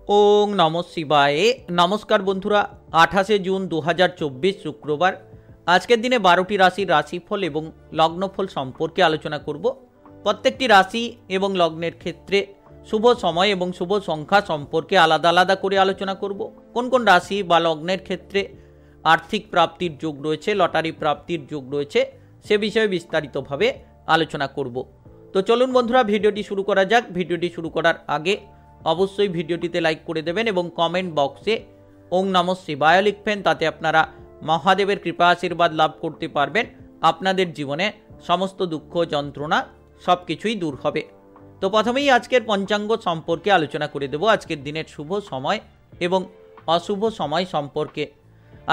ওং নম শিবায়। নমস্কার বন্ধুরা, 28শে জুন 2024 শুক্রবার। আজকের দিনে 12টি রাশির রাশিফল এবং লগ্নফল সম্পর্কে আলোচনা করব। প্রত্যেকটি রাশি এবং লগ্নের ক্ষেত্রে শুভ সময় এবং শুভ সংখ্যা সম্পর্কে আলাদা আলাদা করে আলোচনা করব। কোন কোন রাশি বা লগ্নের ক্ষেত্রে আর্থিক প্রাপ্তির যোগ রয়েছে, লটারি প্রাপ্তির যোগ রয়েছে, সে বিষয়ে বিস্তারিতভাবে আলোচনা করব। তো চলুন বন্ধুরা, ভিডিওটি শুরু করা যাক। ভিডিওটি শুরু করার আগে অবশ্যই ভিডিওটিতে লাইক করে দেবেন এবং কমেন্ট বক্সে ওং নমঃ শিবায় লিখবেন। তাতে আপনারা মহাদেবের কৃপা আশীর্বাদ লাভ করতে পারবেন। আপনাদের জীবনে সমস্ত দুঃখ যন্ত্রণা সব কিছুই দূর হবে। তো প্রথমেই আজকের পঞ্চাঙ্গ সম্পর্কে আলোচনা করে দেব, আজকের দিনের শুভ সময় এবং অশুভ সময় সম্পর্কে।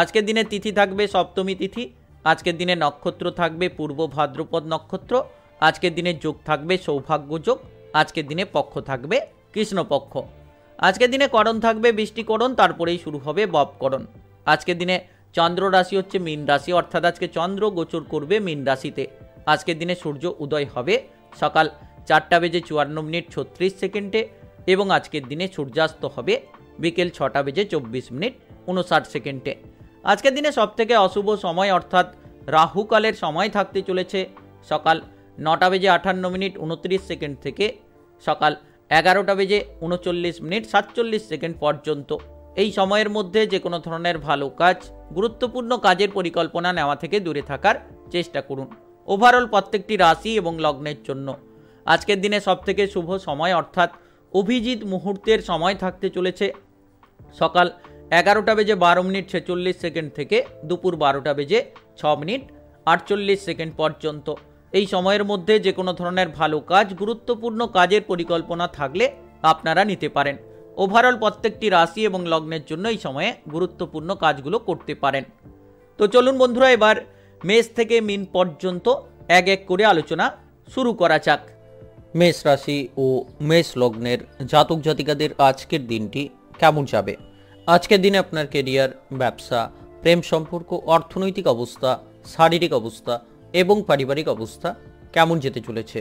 আজকের দিনে তিথি থাকবে সপ্তমী তিথি। আজকের দিনে নক্ষত্র থাকবে পূর্ব ভাদ্রপদ নক্ষত্র। আজকের দিনে যোগ থাকবে সৌভাগ্য যোগ। আজকের দিনে পক্ষ থাকবে কৃষ্ণপক্ষ। আজকের দিনে করণ থাকবে বৃষ্টিকরণ, তারপরেই শুরু হবে ববকরণ। আজকের দিনে চন্দ্র রাশি হচ্ছে মীন রাশি, অর্থাৎ আজকে চন্দ্র গোচর করবে মীন রাশিতে। আজকের দিনে সূর্য উদয় হবে সকাল 4:54:36 এবং আজকের দিনে সূর্যাস্ত হবে বিকেল 6:24:59। আজকের দিনে সবথেকে অশুভ সময় অর্থাৎ রাহুকালের সময় থাকতে চলেছে সকাল 9:58:29 থেকে সকাল 11:39:47 পর্যন্ত। এই সময়ের মধ্যে যে কোনো ধরনের ভালো কাজ, গুরুত্বপূর্ণ কাজের পরিকল্পনা নেওয়া থেকে দূরে থাকার চেষ্টা করুন। ওভারঅল প্রত্যেকটি রাশি এবং লগ্নের জন্য আজকের দিনে সবথেকে শুভ সময় অর্থাৎ অভিজিৎ মুহূর্তের সময় থাকতে চলেছে সকাল 11:12:46 থেকে দুপুর 12:06:48 পর্যন্ত। এই সময়ের মধ্যে যে কোনো ধরনের ভালো কাজ, গুরুত্বপূর্ণ কাজের পরিকল্পনা থাকলে আপনারা নিতে পারেন। ওভারঅল প্রত্যেকটি রাশি এবং লগ্নের জন্য এই সময়ে গুরুত্বপূর্ণ কাজগুলো করতে পারেন। তো চলুন বন্ধুরা, এবার মেষ থেকে মীন পর্যন্ত এক এক করে আলোচনা শুরু করা যাক। মেষ রাশি ও মেষ লগ্নের জাতক জাতিকাদের আজকের দিনটি কেমন যাবে? আজকের দিনে আপনার কেরিয়ার, ব্যবসা, প্রেম সম্পর্ক, অর্থনৈতিক অবস্থা, শারীরিক অবস্থা এবং পারিবারিক অবস্থা কেমন যেতে চলেছে?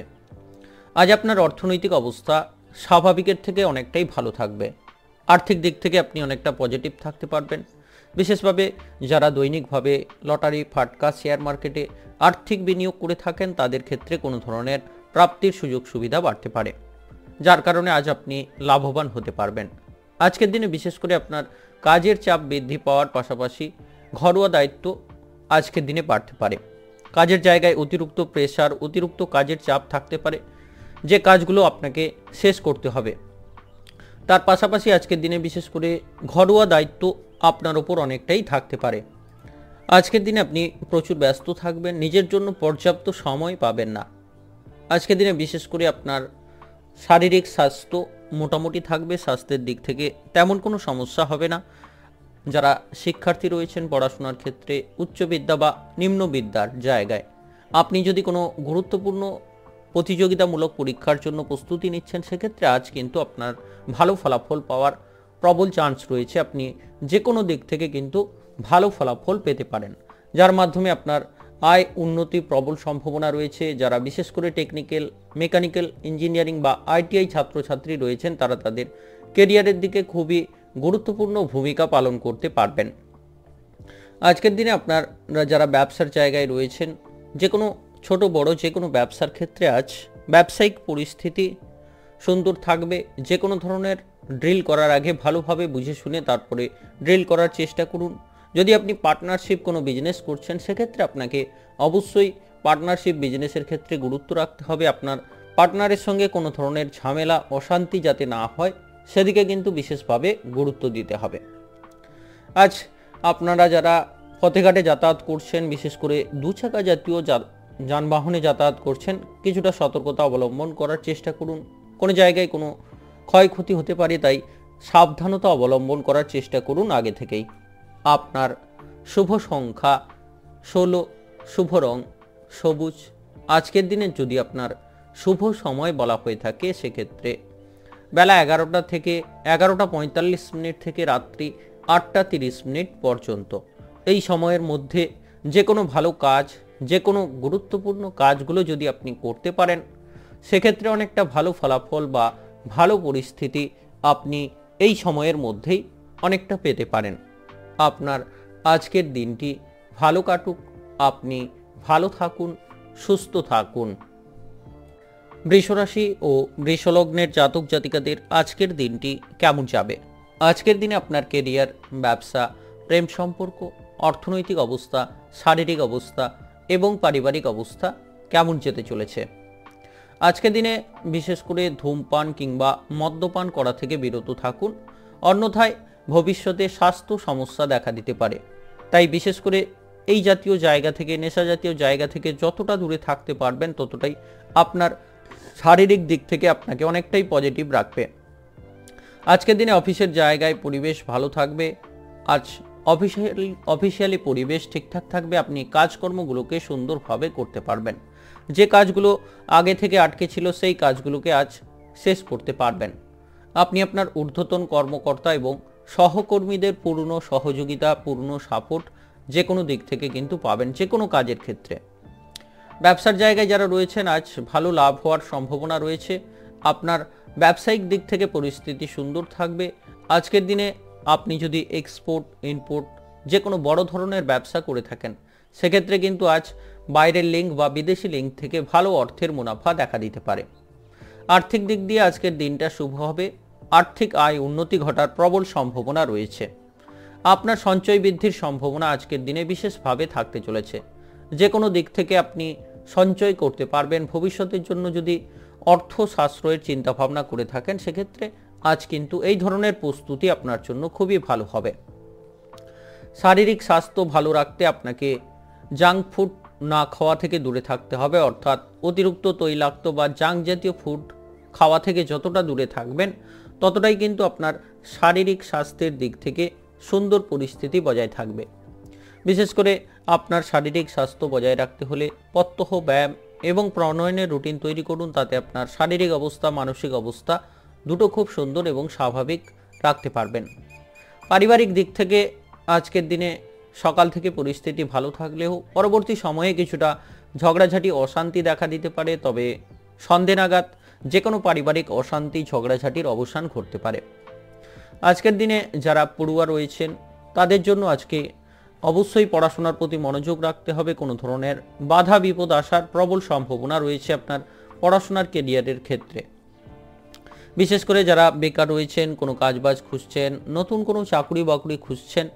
আজ আপনার অর্থনৈতিক অবস্থা স্বাভাবিকের থেকে অনেকটাই ভালো থাকবে। আর্থিক দিক থেকে আপনি অনেকটা পজিটিভ থাকতে পারবেন। বিশেষভাবে যারা দৈনিকভাবে লটারি, ফাটকা, শেয়ার মার্কেটে আর্থিক বিনিয়োগ করে থাকেন তাদের ক্ষেত্রে কোনো ধরনের প্রাপ্তির সুযোগ সুবিধা বাড়তে পারে, যার কারণে আজ আপনি লাভবান হতে পারবেন। আজকের দিনে বিশেষ করে আপনার কাজের চাপ বৃদ্ধি পাওয়ার পাশাপাশি ঘরোয়া দায়িত্ব আজকের দিনে বাড়তে পারে। কাজের জায়গায় অতিরিক্ত প্রেসার, অতিরিক্ত কাজের চাপ থাকতে পারে, যে কাজগুলো আপনাকে শেষ করতে হবে। তার পাশাপাশি আজকের দিনে বিশেষ করে ঘরোয়া দায়িত্ব আপনার ওপর অনেকটাই থাকতে পারে। আজকের দিনে আপনি প্রচুর ব্যস্ত থাকবেন, নিজের জন্য পর্যাপ্ত সময় পাবেন না। আজকের দিনে বিশেষ করে আপনার শারীরিক স্বাস্থ্য মোটামুটি থাকবে, স্বাস্থ্যের দিক থেকে তেমন কোনো সমস্যা হবে না। যারা শিক্ষার্থী রয়েছেন পড়াশোনার ক্ষেত্রে, উচ্চ বিদ্যা বা নিম্ন বিদ্যার জায়গায় আপনি যদি কোনো গুরুত্বপূর্ণ প্রতিযোগিতামূলক পরীক্ষার জন্য প্রস্তুতি নিচ্ছেন, সেক্ষেত্রে আজ কিন্তু আপনার ভালো ফলাফল পাওয়ার প্রবল চান্স রয়েছে। আপনি যে কোনো দিক থেকে কিন্তু ভালো ফলাফল পেতে পারেন, যার মাধ্যমে আপনার আয় উন্নতি প্রবল সম্ভাবনা রয়েছে। যারা বিশেষ করে টেকনিক্যাল, মেকানিক্যাল, ইঞ্জিনিয়ারিং বা আইটিআই ছাত্রছাত্রী রয়েছেন তারা তাদের কেরিয়ারের দিকে খুবই গুরুত্বপূর্ণ ভূমিকা পালন করতে পারবেন। আজকের দিনে আপনারা যারা ব্যবসার জায়গায় রয়েছেন, যে কোনো ছোট বড় যে কোনো ব্যবসার ক্ষেত্রে আজ ব্যবসায়িক পরিস্থিতি সুন্দর থাকবে। যে কোনো ধরনের ড্রিল করার আগে ভালোভাবে বুঝে শুনে তারপরে ড্রিল করার চেষ্টা করুন। যদি আপনি পার্টনারশিপ কোনো বিজনেস করছেন, সেক্ষেত্রে আপনাকে অবশ্যই পার্টনারশিপ বিজনেসের ক্ষেত্রে গুরুত্ব রাখতে হবে। আপনার পার্টনারের সঙ্গে কোনো ধরনের ঝামেলা, অশান্তি যাতে না হয় সেদিকে কিন্তু বিশেষভাবে গুরুত্ব দিতে হবে। আজ আপনারা যারা পথেঘাটে যাতায়াত করছেন, বিশেষ করে দুচাকা জাতীয় যানবাহনে যাতায়াত করছেন, কিছুটা সতর্কতা অবলম্বন করার চেষ্টা করুন। কোনো জায়গায় কোনো ক্ষয়ক্ষতি হতে পারে, তাই সাবধানতা অবলম্বন করার চেষ্টা করুন আগে থেকেই। আপনার শুভ সংখ্যা 16, শুভ রং সবুজ। আজকের দিনে যদি আপনার শুভ সময় বলা হয়ে থাকে সেক্ষেত্রে বেলা 11টা থেকে 11:45 থেকে রাত্রি 8:30 পর্যন্ত। এই সময়ের মধ্যে যে কোনো ভালো কাজ, যে কোনো গুরুত্বপূর্ণ কাজগুলো যদি আপনি করতে পারেন, সেক্ষেত্রে অনেকটা ভালো ফলাফল বা ভালো পরিস্থিতি আপনি এই সময়ের মধ্যেই অনেকটা পেতে পারেন। আপনার আজকের দিনটি ভালো কাটুক, আপনি ভালো থাকুন, সুস্থ থাকুন। বৃষরাশি ও বৃষলগ্নের জাতক জাতিকাদের আজকের দিনটি কেমন যাবে? আজকের দিনে আপনার কেরিয়ার, ব্যবসা, প্রেম সম্পর্ক, অর্থনৈতিক অবস্থা, শারীরিক অবস্থা এবং পারিবারিক অবস্থা কেমন যেতে চলেছে? আজকের দিনে বিশেষ করে ধূমপান কিংবা মদ্যপান করা থেকে বিরত থাকুন, অন্যথায় ভবিষ্যতে স্বাস্থ্য সমস্যা দেখা দিতে পারে। তাই বিশেষ করে এই জাতীয় জায়গা থেকে, নেশা জাতীয় জায়গা থেকে যতটা দূরে থাকতে পারবেন ততটাই আপনার শারীরিক দিক থেকে আপনাকে অনেকটাই পজিটিভ রাখবে। আজকের দিনে অফিসের জায়গায় পরিবেশ ভালো থাকবে। আজ অফিসিয়ালি পরিবেশ ঠিকঠাক থাকবে, আপনি কাজকর্মগুলোকে সুন্দরভাবে করতে পারবেন। যে কাজগুলো আগে থেকে আটকে ছিল সেই কাজগুলোকে আজ শেষ করতে পারবেন। আপনি আপনার ঊর্ধ্বতন কর্মকর্তা এবং সহকর্মীদের পূর্ণ সহযোগিতা, পূর্ণ সাপোর্ট যে কোনো দিক থেকে কিন্তু পাবেন, যে কোনো কাজের ক্ষেত্রে। ব্যবসার জায়গায় যারা রয়েছেন আজ ভালো লাভ হওয়ার সম্ভাবনা রয়েছে। আপনার ব্যবসায়িক দিক থেকে পরিস্থিতি সুন্দর থাকবে। আজকের দিনে আপনি যদি এক্সপোর্ট ইম্পোর্ট যে কোনো বড় ধরনের ব্যবসা করে থাকেন সেক্ষেত্রে কিন্তু আজ বাইরের লিঙ্ক বা বিদেশি লিঙ্ক থেকে ভালো অর্থের মুনাফা দেখা দিতে পারে। আর্থিক দিক দিয়ে আজকের দিনটা শুভ হবে। আর্থিক আয় উন্নতি ঘটার প্রবল সম্ভাবনা রয়েছে। আপনার সঞ্চয় বৃদ্ধির সম্ভাবনা আজকের দিনে বিশেষভাবে থাকতে চলেছে। যে কোনো দিক থেকে আপনি সঞ্চয় করতে পারবেন। ভবিষ্যতের জন্য যদি অর্থ সাশ্রয়ের চিন্তাভাবনা করে থাকেন সেক্ষেত্রে আজ কিন্তু এই ধরনের প্রস্তুতি আপনার জন্য খুবই ভালো হবে। শারীরিক স্বাস্থ্য ভালো রাখতে আপনাকে জাঙ্ক ফুড না খাওয়া থেকে দূরে থাকতে হবে, অর্থাৎ অতিরিক্ত তৈলাক্ত বা জাঙ্ক জাতীয় ফুড খাওয়া থেকে যতটা দূরে থাকবেন ততটাই কিন্তু আপনার শারীরিক স্বাস্থ্যের দিক থেকে সুন্দর পরিস্থিতি বজায় থাকবে। বিশেষ করে আপনার শারীরিক স্বাস্থ্য বজায় রাখতে হলে প্রত্যহ ব্যায়াম এবং প্রণয়নের রুটিন তৈরি করুন। তাতে আপনার শারীরিক অবস্থা, মানসিক অবস্থা দুটো খুব সুন্দর এবং স্বাভাবিক রাখতে পারবেন। পারিবারিক দিক থেকে আজকের দিনে সকাল থেকে পরিস্থিতি ভালো থাকলেও পরবর্তী সময়ে কিছুটা ঝগড়াঝাটি, অশান্তি দেখা দিতে পারে। তবে সন্ধে নাগাদ যে কোনো পারিবারিক অশান্তি, ঝগড়াঝাটির অবসান ঘটতে পারে। আজকের দিনে যারা পড়ুয়া রয়েছেন তাদের জন্য আজকে অবশ্যই পড়াশোনার প্রতি মনোযোগ রাখতে হবে। কোনো ধরনের বাধা বিপদ আসার প্রবল সম্ভাবনা রয়েছে আপনার পড়াশোনার কেরিয়ারের ক্ষেত্রে। বিশেষ করে যারা বেকার রয়েছেন, কোনো কাজবাজ খুঁজছেন, নতুন কোনো চাকরি বাকরি খুঁজছেন,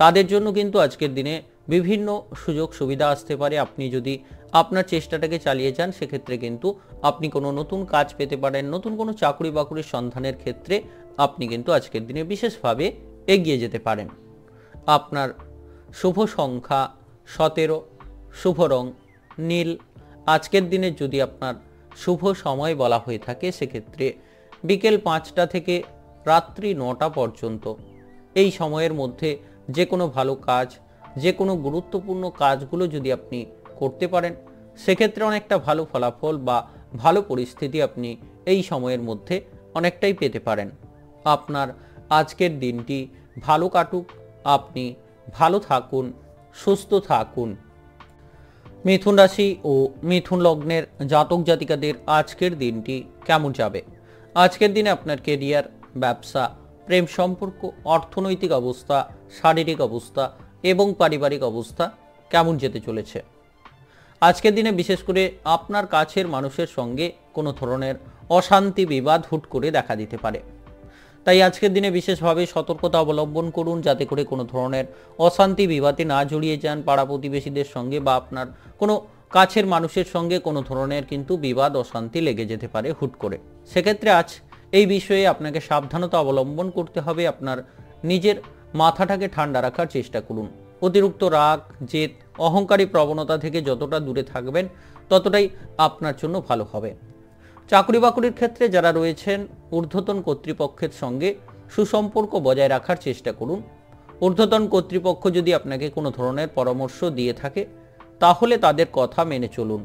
তাদের জন্য কিন্তু আজকের দিনে বিভিন্ন সুযোগ সুবিধা আসতে পারে। আপনি যদি আপনার চেষ্টাটাকে চালিয়ে যান সেক্ষেত্রে কিন্তু আপনি কোনো নতুন কাজ পেতে পারেন। নতুন কোনো চাকরি বাকরির সন্ধানের ক্ষেত্রে আপনি কিন্তু আজকের দিনে বিশেষভাবে এগিয়ে যেতে পারেন। আপনার শুভ সংখ্যা 17, শুভ রং নীল। আজকের দিনে যদি আপনার শুভ সময় বলা হয়ে থাকে সেক্ষেত্রে বিকেল 5টা থেকে রাত্রি 9টা পর্যন্ত। এই সময়ের মধ্যে যে কোনো ভালো কাজ, যে কোনো গুরুত্বপূর্ণ কাজগুলো যদি আপনি করতে পারেন সেক্ষেত্রে অনেকটা ভালো ফলাফল বা ভালো পরিস্থিতি আপনি এই সময়ের মধ্যে অনেকটাই পেতে পারেন। আপনার আজকের দিনটি ভালো কাটুক, আপনি ভালো থাকুন, সুস্থ থাকুন। মিথুন রাশি ও মিথুন লগ্নের জাতক জাতিকাদের আজকের দিনটি কেমন যাবে? আজকের দিনে আপনার কেরিয়ার, ব্যবসা, প্রেম সম্পর্ক, অর্থনৈতিক অবস্থা, শারীরিক অবস্থা এবং পারিবারিক অবস্থা কেমন যেতে চলেছে? আজকের দিনে বিশেষ করে আপনার কাছের মানুষের সঙ্গে কোনো ধরনের অশান্তি, বিবাদ হুট করে দেখা দিতে পারে। তাই আজকের দিনে বিশেষভাবে সতর্কতা অবলম্বন করুন যাতে করে কোনো ধরনের অশান্তি, বিবাদে না জড়িয়ে যান। পাড়া প্রতিবেশীদের সঙ্গে বা আপনার কোনো কাছের মানুষের সঙ্গে কোনো ধরনের কিন্তু বিবাদ, অশান্তি লেগে যেতে পারে হুট করে। সেক্ষেত্রে আজ এই বিষয়ে আপনাকে সাবধানতা অবলম্বন করতে হবে। আপনার নিজের মাথাটাকে ঠান্ডা রাখার চেষ্টা করুন। অতিরিক্ত রাগ, জেদ, অহংকারী প্রবণতা থেকে যতটা দূরে থাকবেন ততটাই আপনার জন্য ভালো হবে। চাকরি বাকরির ক্ষেত্রে যারা রয়েছেন ঊর্ধ্বতন কর্তৃপক্ষের সঙ্গে সুসম্পর্ক বজায় রাখার চেষ্টা করুন। ঊর্ধ্বতন কর্তৃপক্ষ যদি আপনাকে কোনো ধরনের পরামর্শ দিয়ে থাকে তাহলে তাদের কথা মেনে চলুন।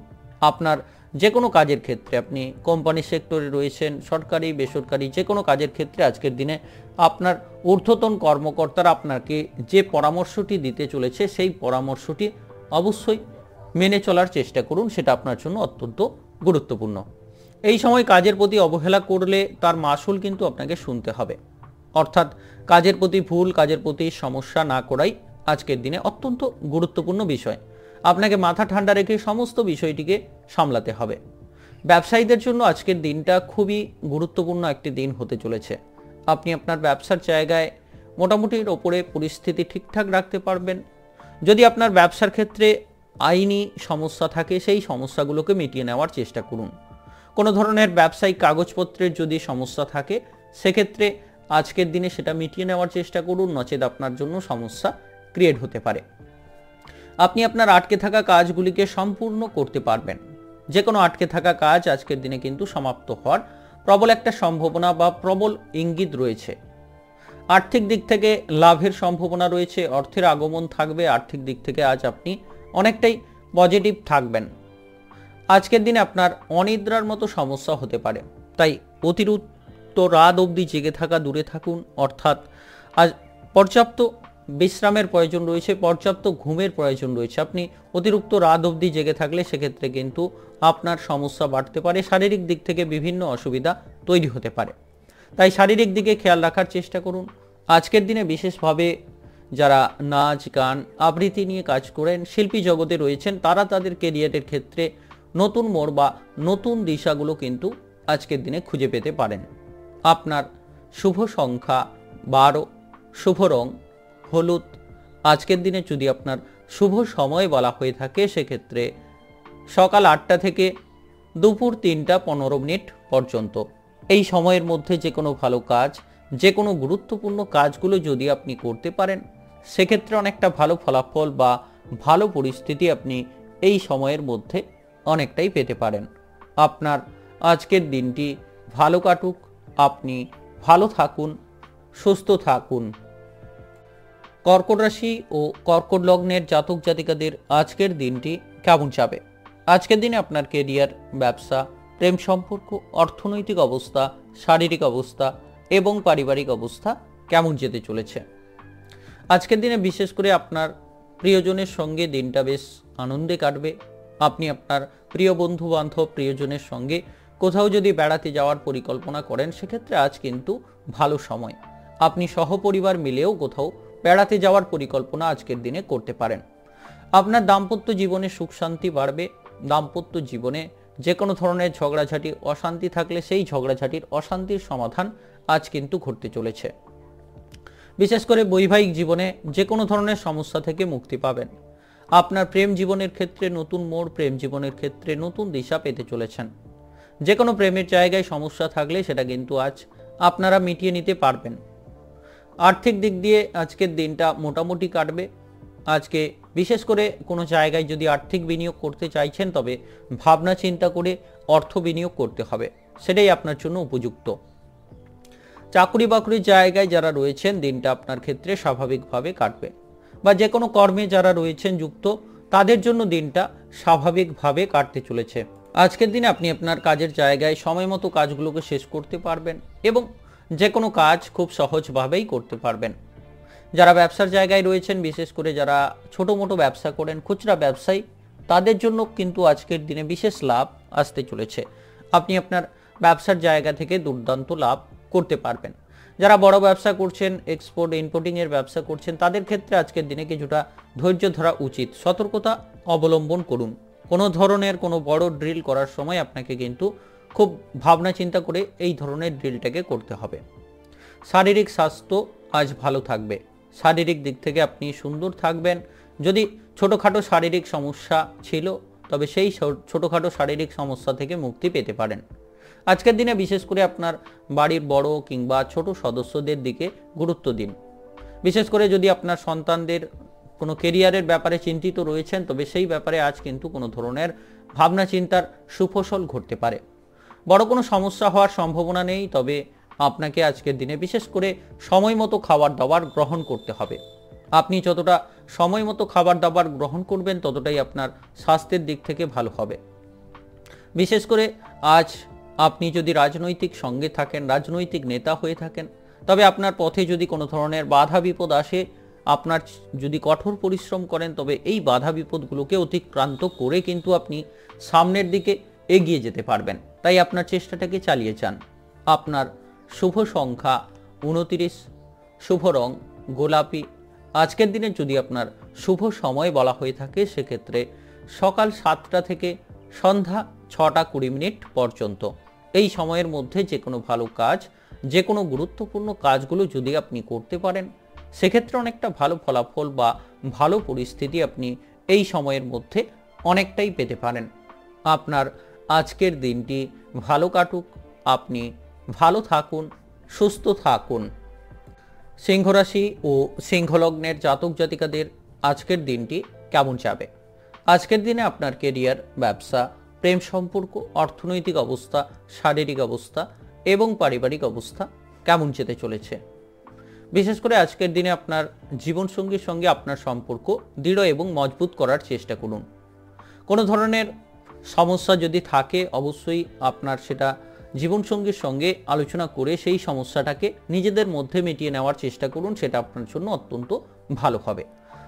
আপনার যে কোনো কাজের ক্ষেত্রে, আপনি কোম্পানি সেক্টরে রয়েছেন, সরকারি বেসরকারি যে কোনো কাজের ক্ষেত্রে আজকের দিনে আপনার ঊর্ধ্বতন কর্মকর্তারা আপনাকে যে পরামর্শটি দিতে চলেছে সেই পরামর্শটি অবশ্যই মেনে চলার চেষ্টা করুন। সেটা আপনার জন্য অত্যন্ত গুরুত্বপূর্ণ। এই সময় কাজের প্রতি অবহেলা করলে তার মাসুল কিন্তু আপনাকে শুনতে হবে। অর্থাৎ কাজের প্রতি ভুল, কাজের প্রতি সমস্যা না করাই আজকের দিনে অত্যন্ত গুরুত্বপূর্ণ বিষয়। আপনাকে মাথা ঠান্ডা রেখে সমস্ত বিষয়টিকে সামলাতে হবে। ব্যবসায়ীদের জন্য আজকের দিনটা খুবই গুরুত্বপূর্ণ একটি দিন হতে চলেছে। আপনি আপনার ব্যবসার জায়গায় মোটামুটির ওপরে পরিস্থিতি ঠিকঠাক রাখতে পারবেন। যদি আপনার ব্যবসার ক্ষেত্রে আইনি সমস্যা থাকে, সেই সমস্যাগুলোকে মিটিয়ে নেওয়ার চেষ্টা করুন। কোনো ধরনের ব্যবসায়িক কাগজপত্রের যদি সমস্যা থাকে, সেক্ষেত্রে আজকের দিনে সেটা মিটিয়ে নেওয়ার চেষ্টা করুন, নচেত আপনার জন্য সমস্যা ক্রিয়েট হতে পারে। আপনি আপনার আটকে থাকা কাজগুলিকে সম্পূর্ণ করতে পারবেন। যে কোনো আটকে থাকা কাজ আজকের দিনে কিন্তু সমাপ্ত হওয়ার প্রবল একটা সম্ভাবনা বা প্রবল ইঙ্গিত রয়েছে। আর্থিক দিক থেকে লাভের সম্ভাবনা রয়েছে, অর্থের আগমন থাকবে। আর্থিক দিক থেকে আজ আপনি অনেকটাই পজিটিভ থাকবেন। আজকের দিনে আপনার অনিদ্রার মতো সমস্যা হতে পারে, তাই অতিরিক্ত রাত অবধি জেগে থাকা দূরে থাকুন। অর্থাৎ আজ পর্যাপ্ত বিশ্রামের প্রয়োজন রয়েছে, পর্যাপ্ত ঘুমের প্রয়োজন রয়েছে। আপনি অতিরিক্ত রাত অবধি জেগে থাকলে সেক্ষেত্রে কিন্তু আপনার সমস্যা বাড়তে পারে, শারীরিক দিক থেকে বিভিন্ন অসুবিধা তৈরি হতে পারে। তাই শারীরিক দিকে খেয়াল রাখার চেষ্টা করুন। আজকের দিনে বিশেষভাবে যারা নাচ, গান, আবৃত্তি নিয়ে কাজ করেন, শিল্পী জগতে রয়েছেন, তারা তাদের কেরিয়ারের ক্ষেত্রে নতুন মোড় বা নতুন দিশাগুলো কিন্তু আজকের দিনে খুঁজে পেতে পারেন। আপনার শুভ সংখ্যা 12, শুভ রং হলুদ। আজকের দিনে যদি আপনার শুভ সময় বলা হয়ে থাকে, সেক্ষেত্রে সকাল 8টা থেকে দুপুর 3টা 15 পর্যন্ত। এই সময়ের মধ্যে যে কোনো ভালো কাজ, যে কোনো গুরুত্বপূর্ণ কাজগুলো যদি আপনি করতে পারেন, সেক্ষেত্রে অনেকটা ভালো ফলাফল বা ভালো পরিস্থিতি আপনি এই সময়ের মধ্যে অনেকটাই পেতে পারেন। আপনার আজকের দিনটি ভালো কাটুক, আপনি ভালো থাকুন, সুস্থ থাকুন। কর্কট রাশি ও কর্কট লগ্নের জাতক জাতিকাদের আজকের দিনটি কেমন যাবে? আজকের দিনে আপনার কেরিয়ার, ব্যবসা, প্রেম সম্পর্ক, অর্থনৈতিক অবস্থা, শারীরিক অবস্থা এবং পারিবারিক অবস্থা কেমন যেতে চলেছে? আজকের দিনে বিশেষ করে আপনার প্রিয়জনের সঙ্গে দিনটা বেশ আনন্দে কাটবে। আপনি আপনার প্রিয় বন্ধু বান্ধব, প্রিয়জনের সঙ্গে কোথাও যদি বেড়াতে যাওয়ার পরিকল্পনা করেন, সেক্ষেত্রে আজ কিন্তু ভালো সময়। আপনি সহপরিবার মিলেও কোথাও বেড়াতে যাওয়ার পরিকল্পনা আজকের দিনে করতে পারেন। আপনার দাম্পত্য জীবনে সুখ শান্তি বাড়বে। দাম্পত্য জীবনে যে কোনো ধরনের ঝগড়াঝাটি, অশান্তি থাকলে সেই ঝগড়াঝাটির অশান্তির সমাধান আজ কিন্তু ঘটতে চলেছে। বিশেষ করে বৈবাহিক জীবনে যে কোনো ধরনের সমস্যা থেকে মুক্তি পাবেন। আপনার প্রেম জীবনের ক্ষেত্রে নতুন মোড়, প্রেম জীবনের ক্ষেত্রে নতুন দিশা পেতে চলেছেন। যে কোনো প্রেমের জায়গায় সমস্যা থাকলে সেটা কিন্তু আজ আপনারা মিটিয়ে নিতে পারবেন। আর্থিক দিক দিয়ে আজকের দিনটা মোটামুটি কাটবে। আজকে বিশেষ করে কোনো জায়গায় যদি আর্থিক বিনিয়োগ করতে চাইছেন, তবে ভাবনা চিন্তা করে অর্থ বিনিয়োগ করতে হবে, সেটাই আপনার জন্য উপযুক্ত। চাকরি বাকরির জায়গায় যারা রয়েছেন, দিনটা আপনার ক্ষেত্রে স্বাভাবিকভাবে কাটবে, বা যে কোনো কর্মে যারা রয়েছেন যুক্ত, তাদের জন্য দিনটা স্বাভাবিকভাবে কাটতে চলেছে। আজকের দিনে আপনি আপনার কাজের জায়গায় সময় মতো কাজগুলোকে শেষ করতে পারবেন এবং যে কোনো কাজ খুব সহজভাবেই করতে পারবেন। যারা ব্যবসার জায়গায় রয়েছেন, বিশেষ করে যারা ছোট মোটো ব্যবসা করেন, খুচরা ব্যবসায়ী, তাদের জন্য কিন্তু আজকের দিনে বিশেষ লাভ আসতে চলেছে। আপনি আপনার ব্যবসার জায়গা থেকে দুর্দান্ত লাভ করতে পারবেন। যারা বড় ব্যবসা করছেন, এক্সপোর্ট ইম্পোর্টিংয়ের ব্যবসা করছেন, তাদের ক্ষেত্রে আজকের দিনে কিছুটা ধৈর্য ধরা উচিত। সতর্কতা অবলম্বন করুন। কোনো ধরনের কোনো বড় ড্রিল করার সময় আপনাকে কিন্তু খুব ভাবনা চিন্তা করে এই ধরনের ড্রিলটাকে করতে হবে। শারীরিক স্বাস্থ্য আজ ভালো থাকবে। শারীরিক দিক থেকে আপনি সুন্দর থাকবেন। যদি ছোটোখাটো শারীরিক সমস্যা ছিল, তবে সেই ছোটোখাটো শারীরিক সমস্যা থেকে মুক্তি পেতে পারেন। আজকের দিনে বিশেষ করে আপনার বাড়ির বড় কিংবা ছোট সদস্যদের দিকে গুরুত্ব দিন। বিশেষ করে যদি আপনার সন্তানদের কোনো কেরিয়ারের ব্যাপারে চিন্তিত রয়েছেন, তবে সেই ব্যাপারে আজ কিন্তু কোনো ধরনের ভাবনা চিন্তার সুফসল ঘটতে পারে। বড় কোনো সমস্যা হওয়ার সম্ভাবনা নেই, তবে আপনাকে আজকের দিনে বিশেষ করে সময় মতো খাবার দাবার গ্রহণ করতে হবে। আপনি যতটা সময় মতো খাবার দাবার গ্রহণ করবেন, ততটাই আপনার স্বাস্থ্যের দিক থেকে ভালো হবে। বিশেষ করে আজ আপনি যদি রাজনৈতিক সঙ্গে থাকেন, রাজনৈতিক নেতা হয়ে থাকেন, তবে আপনার পথে যদি কোনো ধরনের বাধা বিপদ আসে, আপনার যদি কঠোর পরিশ্রম করেন, তবে এই বাধা বিপদগুলোকে অতিক্রান্ত করে কিন্তু আপনি সামনের দিকে এগিয়ে যেতে পারবেন। তাই আপনার চেষ্টাটাকে চালিয়ে যান। আপনার শুভ সংখ্যা 29, শুভ রং গোলাপি। আজকের দিনে যদি আপনার শুভ সময় বলা হয়ে থাকে সেক্ষেত্রে সকাল 7টা থেকে সন্ধ্যা 6টা 20 মিনিট পর্যন্ত। এই সময়ের মধ্যে যে কোনো ভালো কাজ, যে কোনো গুরুত্বপূর্ণ কাজগুলো যদি আপনি করতে পারেন সেক্ষেত্রে অনেকটা ভালো ফলাফল বা ভালো পরিস্থিতি আপনি এই সময়ের মধ্যে অনেকটাই পেতে পারেন। আপনার আজকের দিনটি ভালো কাটুক, আপনি ভালো থাকুন, সুস্থ থাকুন। সিংহ রাশি ও সিংহ লগ্নের জাতক জাতিকাদের আজকের দিনটি কেমন যাবে? আজকের দিনে আপনার কেরিয়ার, ব্যবসা, প্রেম সম্পর্ক, অর্থনৈতিক অবস্থা, শারীরিক অবস্থা এবং পারিবারিক অবস্থা কেমন যেতে চলেছে? বিশেষ করে আজকের দিনে আপনার জীবনসঙ্গীর সঙ্গে আপনার সম্পর্ক দৃঢ় এবং মজবুত করার চেষ্টা করুন। কোনো ধরনের সমস্যা যদি থাকে অবশ্যই আপনার সেটা জীবনসঙ্গীর সঙ্গে আলোচনা করে সেই সমস্যাটাকে নিজেদের মধ্যে মিটিয়ে নেওয়ার চেষ্টা করুন, সেটা আপনার জন্য অত্যন্ত ভালো হবে।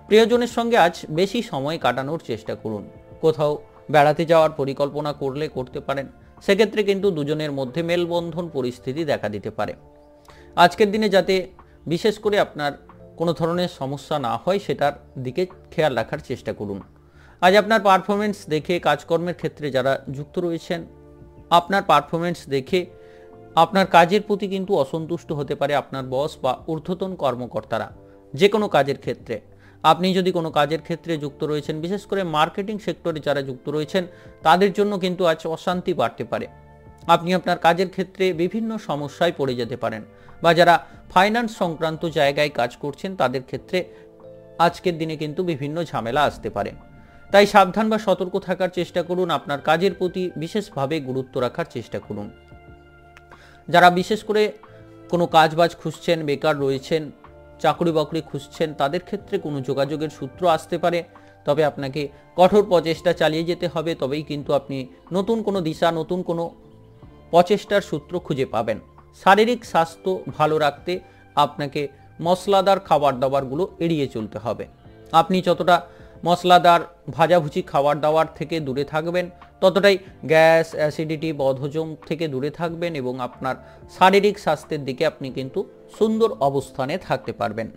প্রিয়জনের সঙ্গে আজ বেশি সময় কাটানোর চেষ্টা করুন। কোথাও বেড়াতে যাওয়ার পরিকল্পনা করলে করতে পারেন, সেক্ষেত্রে কিন্তু দুজনের মধ্যে মেলবন্ধন পরিস্থিতি দেখা দিতে পারে। আজকের দিনে যাতে বিশেষ করে আপনার কোনো ধরনের সমস্যা না হয় সেটার দিকে খেয়াল রাখার চেষ্টা করুন। আজ আপনার পারফরমেন্স দেখে কাজকর্মের ক্ষেত্রে যারা যুক্ত রয়েছেন, আপনার পারফরমেন্স দেখে আপনার কাজের প্রতি কিন্তু অসন্তুষ্ট হতে পারে আপনার বস বা ঊর্ধ্বতন কর্মকর্তারা। যে কোনো কাজের ক্ষেত্রে আপনি যদি কোনো কাজের ক্ষেত্রে যুক্ত রয়েছেন, বিশেষ করে মার্কেটিং সেক্টরে যারা যুক্ত রয়েছেন তাদের জন্য কিন্তু আজ অশান্তি বাড়তে পারে। আপনি আপনার কাজের ক্ষেত্রে বিভিন্ন সমস্যায় পড়ে যেতে পারেন, বা যারা ফাইন্যান্স সংক্রান্ত জায়গায় কাজ করছেন তাদের ক্ষেত্রে আজকের দিনে কিন্তু বিভিন্ন ঝামেলা আসতে পারে। তাই সাবধান বা সতর্ক থাকার চেষ্টা করুন, আপনার কাজের প্রতি বিশেষভাবে গুরুত্ব রাখার চেষ্টা করুন। যারা বিশেষ করে কোনো কাজবাজ খুঁজছেন, বেকার রয়েছেন, চাকরি বাকরি খুঁজছেন, তাদের ক্ষেত্রে কোনো যোগাযোগের সূত্র আসতে পারে, তবে আপনাকে কঠোর প্রচেষ্টা চালিয়ে যেতে হবে, তবেই কিন্তু আপনি নতুন কোনো দিশা, নতুন কোনো প্রচেষ্টার সূত্র খুঁজে পাবেন। শারীরিক স্বাস্থ্য ভালো রাখতে আপনাকে মশলাদার খাবার দাবারগুলো এড়িয়ে চলতে হবে। আপনি যতটা মশলাদার ভাজাভুজি খাবার দাবার থেকে দূরে থাকবেন ততটাই গ্যাস, অ্যাসিডিটি, বদহজম থেকে দূরে থাকবেন এবং আপনার শারীরিক স্বাস্থ্যের দিকে আপনি কিন্তু সুন্দর অবস্থানে থাকতে পারবেন।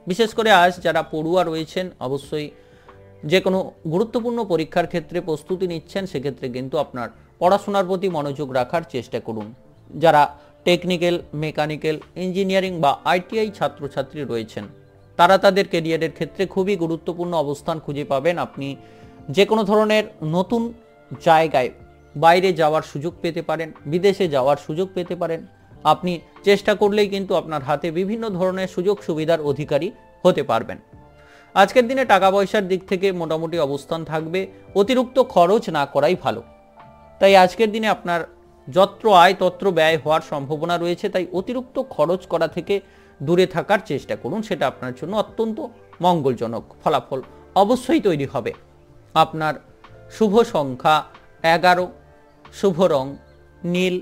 বিশেষ করে আজ যারা পড়ুয়া রয়েছেন অবশ্যই যে কোনো গুরুত্বপূর্ণ পরীক্ষার ক্ষেত্রে প্রস্তুতি নিচ্ছেন সেক্ষেত্রে কিন্তু আপনার পড়াশোনার প্রতি মনোযোগ রাখার চেষ্টা করুন। যারা টেকনিক্যাল, মেকানিক্যাল, ইঞ্জিনিয়ারিং বা আইটিআই ছাত্রছাত্রী রয়েছেন তারা তাদের ক্যারিয়ারের ক্ষেত্রে খুবই গুরুত্বপূর্ণ অবস্থান খুঁজে পাবেন। আপনি যে কোনো ধরনের নতুন জায়গায় বাইরে যাওয়ার সুযোগ পেতে পারেন, বিদেশে যাওয়ার সুযোগ পেতে পারেন। আপনি চেষ্টা করলেই কিন্তু আপনার হাতে বিভিন্ন ধরনের সুযোগ সুবিধার অধিকারী হতে পারবেন। আজকের দিনে টাকা পয়সার দিক থেকে মোটামুটি অবস্থান থাকবে, অতিরিক্ত খরচ না করাই ভালো। তাই আজকের দিনে আপনার যত্র আয় তত্র ব্যয় হওয়ার সম্ভাবনা রয়েছে, তাই অতিরিক্ত খরচ করা থেকে দূরে থাকার চেষ্টা করুন, সেটা আপনার জন্য অত্যন্ত মঙ্গলজনক ফলাফল অবশ্যই তৈরি হবে। আপনার শুভ সংখ্যা 11, শুভ রং নীল।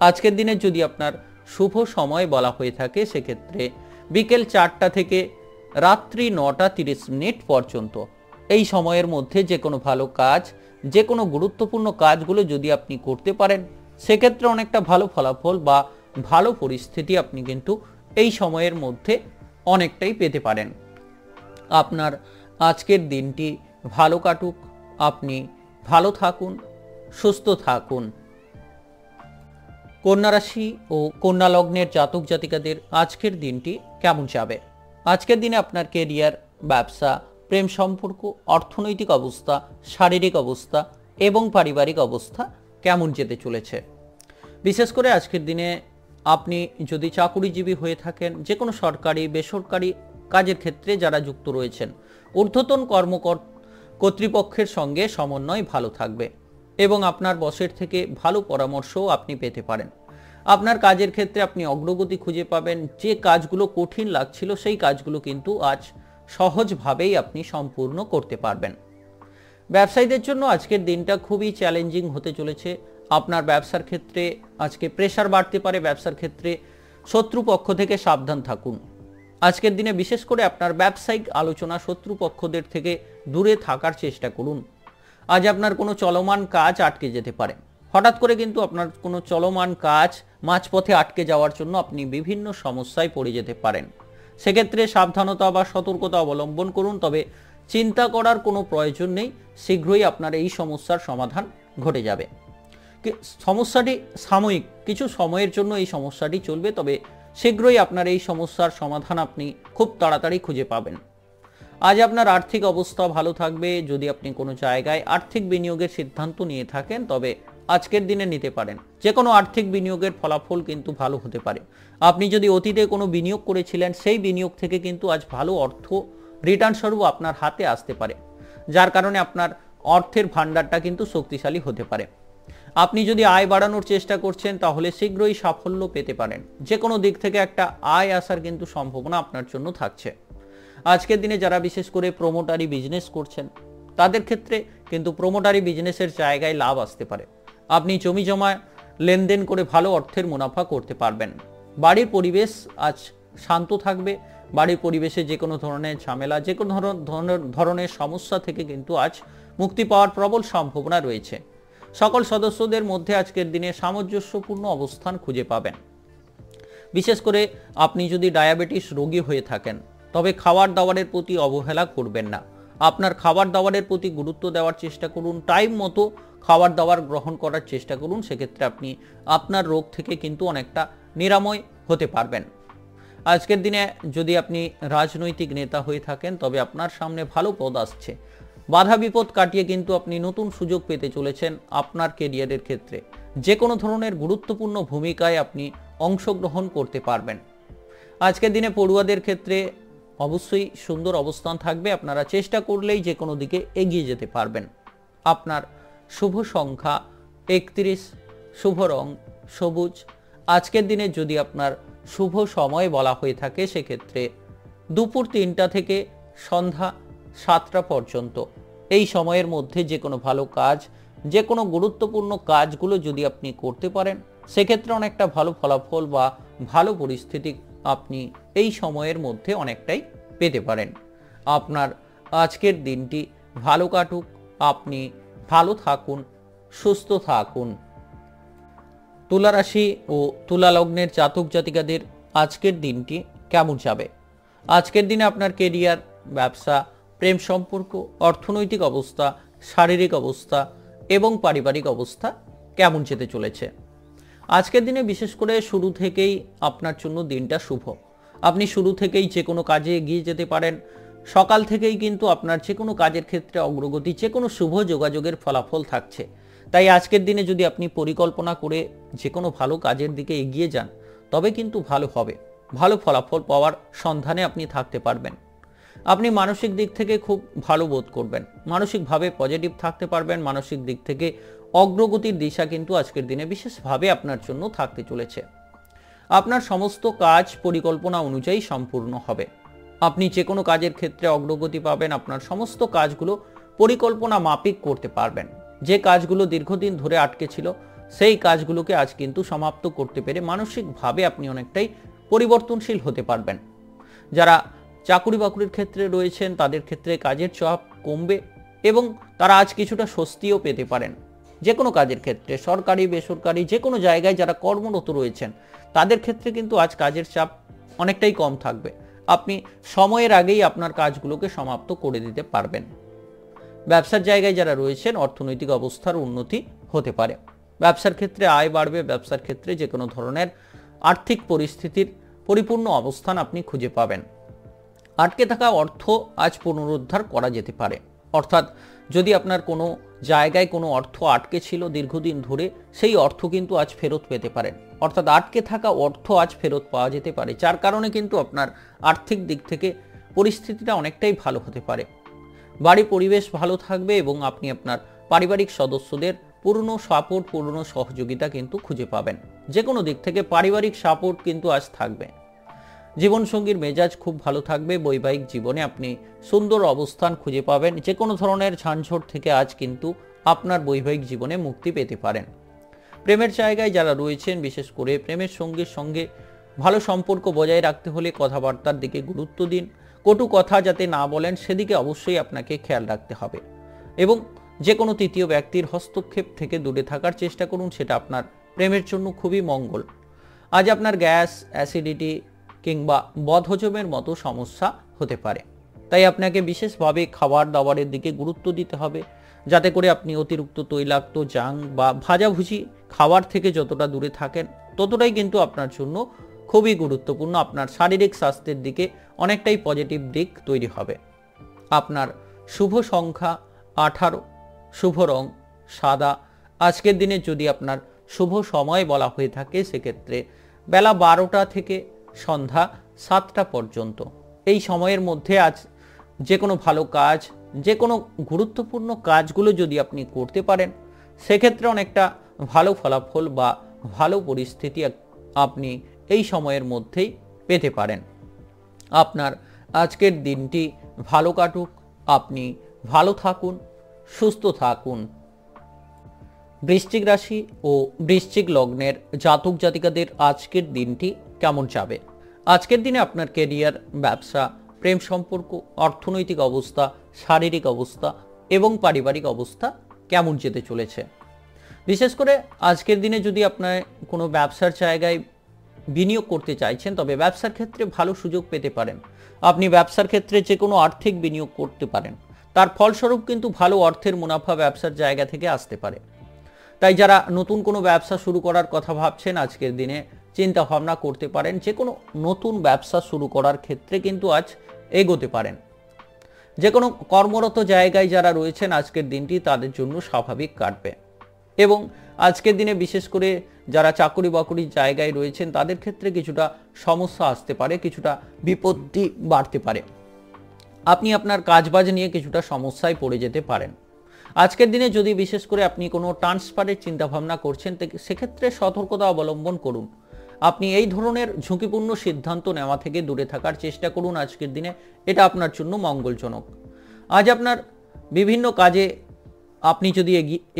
আজকের দিনে যদি আপনার শুভ সময় বলা হয়ে থাকে সেক্ষেত্রে বিকেল 4টা থেকে রাত্রি 9টা 30 মিনিট পর্যন্ত। এই সময়ের মধ্যে যে কোনো ভালো কাজ, যে কোনো গুরুত্বপূর্ণ কাজগুলো যদি আপনি করতে পারেন সেক্ষেত্রে অনেকটা ভালো ফলাফল বা ভালো পরিস্থিতি আপনি কিন্তু এই সময়ের মধ্যে অনেকটাই পেতে পারেন। আপনার আজকের দিনটি ভালো কাটুক, আপনি ভালো থাকুন, সুস্থ থাকুন। কন্যা রাশি ও কন্যা লগ্নের জাতক জাতিকাদের আজকের দিনটি কেমন যাবে? আজকের দিনে আপনার কেরিয়ার, ব্যবসা, প্রেম সম্পর্ক, অর্থনৈতিক অবস্থা, শারীরিক অবস্থা এবং পারিবারিক অবস্থা কেমন যেতে চলেছে? বিশেষ করে আজকের দিনে আপনি যদি চাকুরিজীবী হয়ে থাকেন, যে কোনো সরকারি বেসরকারি কাজের ক্ষেত্রে যারা যুক্ত রয়েছেন, ঊর্ধ্বতন কর্তৃপক্ষের সঙ্গে সমন্বয় ভালো থাকবে এবং আপনার বসের থেকে ভালো পরামর্শও আপনি পেতে পারেন। আপনার কাজের ক্ষেত্রে আপনি অগ্রগতি খুঁজে পাবেন। যে কাজগুলো কঠিন লাগছিল সেই কাজগুলো কিন্তু আজ সহজভাবেই আপনি সম্পূর্ণ করতে পারবেন। ব্যবসায়ীদের জন্য আজকের দিনটা খুবই চ্যালেঞ্জিং হতে চলেছে। আপনার ব্যবসার ক্ষেত্রে আজকে প্রেসার বাড়তে পারে, ব্যবসার ক্ষেত্রে শত্রুপক্ষ থেকে সাবধান থাকুন। আজকের দিনে বিশেষ করে আপনার ব্যবসায়িক আলোচনা শত্রুপক্ষদের থেকে দূরে থাকার চেষ্টা করুন। আজ আপনার কোনো চলমান কাজ আটকে যেতে পারে, হঠাৎ করে কিন্তু আপনার কোনো চলমান কাজ মাঝপথে আটকে যাওয়ার জন্য আপনি বিভিন্ন সমস্যায় পড়ে যেতে পারেন। সেক্ষেত্রে সাবধানতা বা সতর্কতা অবলম্বন করুন, তবে চিন্তা করার কোনো প্রয়োজন নেই, শীঘ্রই আপনার এই সমস্যার সমাধান ঘটে যাবে। সমস্যাটি সাময়িক, কিছু সময়ের জন্য এই সমস্যাটি চলবে, তবে শীঘ্রই আপনার এই সমস্যার সমাধান আপনি খুব তাড়াতাড়ি খুঁজে পাবেন। আজ আপনার আর্থিক অবস্থা ভালো থাকবে। যদি আপনি কোনো জায়গায় আর্থিক বিনিয়োগের সিদ্ধান্ত নিয়ে থাকেন তবে আজকের দিনে নিতে পারেন। যে কোনো আর্থিক বিনিয়োগের ফলাফল কিন্তু ভালো হতে পারে। আপনি যদি অতীতে কোনো বিনিয়োগ করেছিলেন সেই বিনিয়োগ থেকে কিন্তু আজ ভালো অর্থ রিটার্ন স্বরূপ আপনার হাতে আসতে পারে, যার কারণে আপনার অর্থের ভান্ডারটা কিন্তু শক্তিশালী হতে পারে। আপনি যদি আয় বাড়ানোর চেষ্টা করছেন তাহলে শীঘ্রই সাফল্য পেতে পারেন। যে কোনো দিক থেকে একটা আয় আসার কিন্তু সম্ভাবনা আপনার জন্য থাকছে। আজকের দিনে যারা বিশেষ করে প্রমোটারি বিজনেস করছেন তাদের ক্ষেত্রে কিন্তু প্রমোটারি বিজনেসের জায়গায় লাভ আসতে পারে। আপনি জমি জমা লেনদেন করে ভালো অর্থের মুনাফা করতে পারবেন। বাড়ির পরিবেশ আজ শান্ত থাকবে। বাড়ির পরিবেশে যে কোনো ধরনের ঝামেলা, যে কোনো ধরনের সমস্যা থেকে কিন্তু আজ মুক্তি পাওয়ার প্রবল সম্ভাবনা রয়েছে। সকল সদস্যদের মধ্যে আজকের দিনে সামঞ্জস্যপূর্ণ অবস্থান খুঁজে পাবেন। বিশেষ করে আপনি যদি ডায়াবেটিস রোগী হয়ে থাকেন তবে খাবার দাবারের প্রতি অবহেলা করবেন না। আপনার খাবার দাবারের প্রতি গুরুত্ব দেওয়ার চেষ্টা করুন, টাইম মতো খাবার দাবার গ্রহণ করার চেষ্টা করুন। সেক্ষেত্রে আপনি আপনার রোগ থেকে কিন্তু অনেকটা নিরাময় হতে পারবেন। আজকের দিনে যদি আপনি রাজনৈতিক নেতা হয়ে থাকেন তবে আপনার সামনে ভালো পদ আসছে। বাধা বিপদ কাটিয়ে কিন্তু আপনি নতুন সুযোগ পেতে চলেছেন আপনার কেরিয়ারের ক্ষেত্রে। যে কোনো ধরনের গুরুত্বপূর্ণ ভূমিকায় আপনি অংশগ্রহণ করতে পারবেন। আজকের দিনে পড়ুয়াদের ক্ষেত্রে অবশ্যই সুন্দর অবস্থান থাকবে। আপনারা চেষ্টা করলেই যে কোনো দিকে এগিয়ে যেতে পারবেন। আপনার শুভ সংখ্যা 31, শুভ রং সবুজ। আজকের দিনে যদি আপনার শুভ সময় বলা হয়ে থাকে সেক্ষেত্রে দুপুর 3টা থেকে সন্ধ্যা 7টা পর্যন্ত। এই সময়ের মধ্যে যে কোনো ভালো কাজ, যে কোনো গুরুত্বপূর্ণ কাজগুলো যদি আপনি করতে পারেন সেক্ষেত্রে অনেকটা ভালো ফলাফল বা ভালো পরিস্থিতি আপনি এই সময়ের মধ্যে অনেকটাই পেতে পারেন। আপনার আজকের দিনটি ভালো কাটুক, আপনি ভালো থাকুন, সুস্থ থাকুন। তুলা রাশি ও তুলা লগ্নের জাতক জাতিকাদের আজকের দিনটি কেমন যাবে? আজকের দিনে আপনার কেরিয়ার, ব্যবসা, প্রেম সম্পর্ক, অর্থনৈতিক অবস্থা, শারীরিক অবস্থা এবং পারিবারিক অবস্থা কেমন যেতে চলেছে? আজকের দিনে বিশেষ করে শুরু থেকেই আপনার জন্য দিনটা শুভ। আপনি শুরু থেকেই যে কোনো কাজে এগিয়ে যেতে পারেন। সকাল থেকেই কিন্তু আপনার যে কোনো কাজের ক্ষেত্রে অগ্রগতি, যে কোনো শুভ যোগাযোগের ফলাফল থাকছে। তাই আজকের দিনে যদি আপনি পরিকল্পনা করে যে কোনো ভালো কাজের দিকে এগিয়ে যান তবে কিন্তু ভালো হবে। ভালো ফলাফল পাওয়ার সন্ধানে আপনি থাকতে পারবেন। আপনি মানসিক দিক থেকে খুব ভালো বোধ করবেন, মানসিকভাবে পজিটিভ থাকতে পারবেন। মানসিক দিক থেকে অগ্রগতির দিশা কিন্তু আজকের দিনে বিশেষভাবে আপনার জন্য থাকতে চলেছে। আপনার সমস্ত কাজ পরিকল্পনা অনুযায়ী সম্পূর্ণ হবে। আপনি যে কোনো কাজের ক্ষেত্রে অগ্রগতি পাবেন। আপনার সমস্ত কাজগুলো পরিকল্পনা মাফিক করতে পারবেন। যে কাজগুলো দীর্ঘদিন ধরে আটকে ছিল সেই কাজগুলোকে আজ কিন্তু সমাপ্ত করতে পেরে মানসিকভাবে আপনি অনেকটাই পরিবর্তনশীল হতে পারবেন। যারা চাকুরি বাকুরির ক্ষেত্রে রয়েছেন তাদের ক্ষেত্রে কাজের চাপ কমবে এবং তারা আজ কিছুটা স্বস্তিও পেতে পারেন। যে কোনো কাজের ক্ষেত্রে সরকারি বেসরকারি যে কোনো জায়গায় যারা কর্মরত রয়েছেন তাদের ক্ষেত্রে কিন্তু আজ কাজের চাপ অনেকটাই কম থাকবে। আপনি সময়ের আগেই আপনার কাজগুলোকে সমাপ্ত করে দিতে পারবেন। ব্যবসার জায়গায় যারা রয়েছেন অর্থনৈতিক অবস্থার উন্নতি হতে পারে। ব্যবসার ক্ষেত্রে আয় বাড়বে। ব্যবসার ক্ষেত্রে যে কোনো ধরনের আর্থিক পরিস্থিতির পরিপূর্ণ অবস্থান আপনি খুঁজে পাবেন। আটকে থাকা অর্থ আজ পুনরুদ্ধার করা যেতে পারে। অর্থাৎ যদি আপনার কোনো জায়গায় কোনো অর্থ আটকে ছিল দীর্ঘদিন ধরে, সেই অর্থ কিন্তু আজ ফেরত পেতে পারেন। অর্থাৎ আটকে থাকা অর্থ আজ ফেরত পাওয়া যেতে পারে, যার কারণে কিন্তু আপনার আর্থিক দিক থেকে পরিস্থিতিটা অনেকটাই ভালো হতে পারে। বাড়ির পরিবেশ ভালো থাকবে এবং আপনি আপনার পারিবারিক সদস্যদের পূর্ণ সাপোর্ট, পূর্ণ সহযোগিতা কিন্তু খুঁজে পাবেন। যে কোনো দিক থেকে পারিবারিক সাপোর্ট কিন্তু আজ থাকবে। জীবনসঙ্গীর মেজাজ খুব ভালো থাকবে। বৈবাহিক জীবনে আপনি সুন্দর অবস্থান খুঁজে পাবেন। যে কোনো ধরনের ঝানঝট থেকে আজ কিন্তু আপনার বৈবাহিক জীবনে মুক্তি পেতে পারেন। প্রেমের জায়গায় যারা রয়েছেন বিশেষ করে প্রেমের সঙ্গীর সঙ্গে ভালো সম্পর্ক বজায় রাখতে হলে কথাবার্তার দিকে গুরুত্ব দিন। কটু কথা যাতে না বলেন সেদিকে অবশ্যই আপনাকে খেয়াল রাখতে হবে এবং যে কোনো তৃতীয় ব্যক্তির হস্তক্ষেপ থেকে দূরে থাকার চেষ্টা করুন, সেটা আপনার প্রেমের জন্য খুবই মঙ্গল। আজ আপনার গ্যাস, অ্যাসিডিটি কিংবা বদহজমের মতো সমস্যা হতে পারে, তাই আপনাকে বিশেষভাবে খাবার দাবারের দিকে গুরুত্ব দিতে হবে, যাতে করে আপনি অতিরিক্ত তৈলাক্ত, জাঙ্ক বা ভাজাভুজি খাবার থেকে যতটা দূরে থাকেন ততটাই কিন্তু আপনার জন্য খুবই গুরুত্বপূর্ণ। আপনার শারীরিক স্বাস্থ্যের দিকে অনেকটাই পজিটিভ দিক তৈরি হবে। আপনার শুভ সংখ্যা 18, শুভ রং সাদা। আজকের দিনে যদি আপনার শুভ সময় বলা হয়ে থাকে সেক্ষেত্রে বেলা 12টা থেকে সন্ধ্যা 7টা পর্যন্ত। এই সময়ের মধ্যে আজ যে কোনো ভালো কাজ, যে কোনো গুরুত্বপূর্ণ কাজগুলো যদি আপনি করতে পারেন সেক্ষেত্রে অনেকটা ভালো ফলাফল বা ভালো পরিস্থিতি আপনি এই সময়ের মধ্যেই পেতে পারেন। আপনার আজকের দিনটি ভালো কাটুক, আপনি ভালো থাকুন, সুস্থ থাকুন। বৃশ্চিক রাশি ও বৃশ্চিক লগ্নের জাতক জাতিকাদের আজকের দিনটি কেমন যাবে? আজকের দিনে আপনার ক্যারিয়ার, ব্যবসা, প্রেম সম্পর্ক, অর্থনৈতিক অবস্থা, শারীরিক অবস্থা এবং পারিবারিক অবস্থা কেমন যেতে চলেছে? বিশেষ করে আজকের দিনে যদি আপনার কোনো ব্যবসার জায়গায় বিনিয়োগ করতে চাইছেন তবে ব্যবসার ক্ষেত্রে ভালো সুযোগ পেতে পারেন। আপনি ব্যবসার ক্ষেত্রে যে কোনো আর্থিক বিনিয়োগ করতে পারেন, তার ফলস্বরূপ কিন্তু ভালো অর্থের মুনাফা ব্যবসার জায়গা থেকে আসতে পারে। তাই যারা নতুন কোনো ব্যবসা শুরু করার কথা ভাবছেন আজকের দিনে চিন্তা ভাবনা করতে পারেন, যে কোনো নতুন ব্যবসা শুরু করার ক্ষেত্রে কিন্তু আজ এগোতে পারেন। যে কোনো কর্মরত জায়গায় যারা রয়েছেন আজকের দিনটি তাদের জন্য স্বাভাবিক কাটবে। এবং আজকের দিনে বিশেষ করে যারা চাকরি বাকরির জায়গায় রয়েছেন তাদের ক্ষেত্রে কিছুটা সমস্যা আসতে পারে, কিছুটা বিপত্তি বাড়তে পারে। আপনি আপনার কাজবাজ নিয়ে কিছুটা সমস্যায় পড়ে যেতে পারেন। আজকের দিনে যদি বিশেষ করে আপনি কোনো ট্রান্সফারের চিন্তাভাবনা করছেন সেক্ষেত্রে সতর্কতা অবলম্বন করুন। আপনি এই ধরনের ঝুঁকিপূর্ণ সিদ্ধান্ত নেওয়া থেকে দূরে থাকার চেষ্টা করুন আজকের দিনে, এটা আপনার জন্য মঙ্গলজনক। আজ আপনার বিভিন্ন কাজে আপনি যদি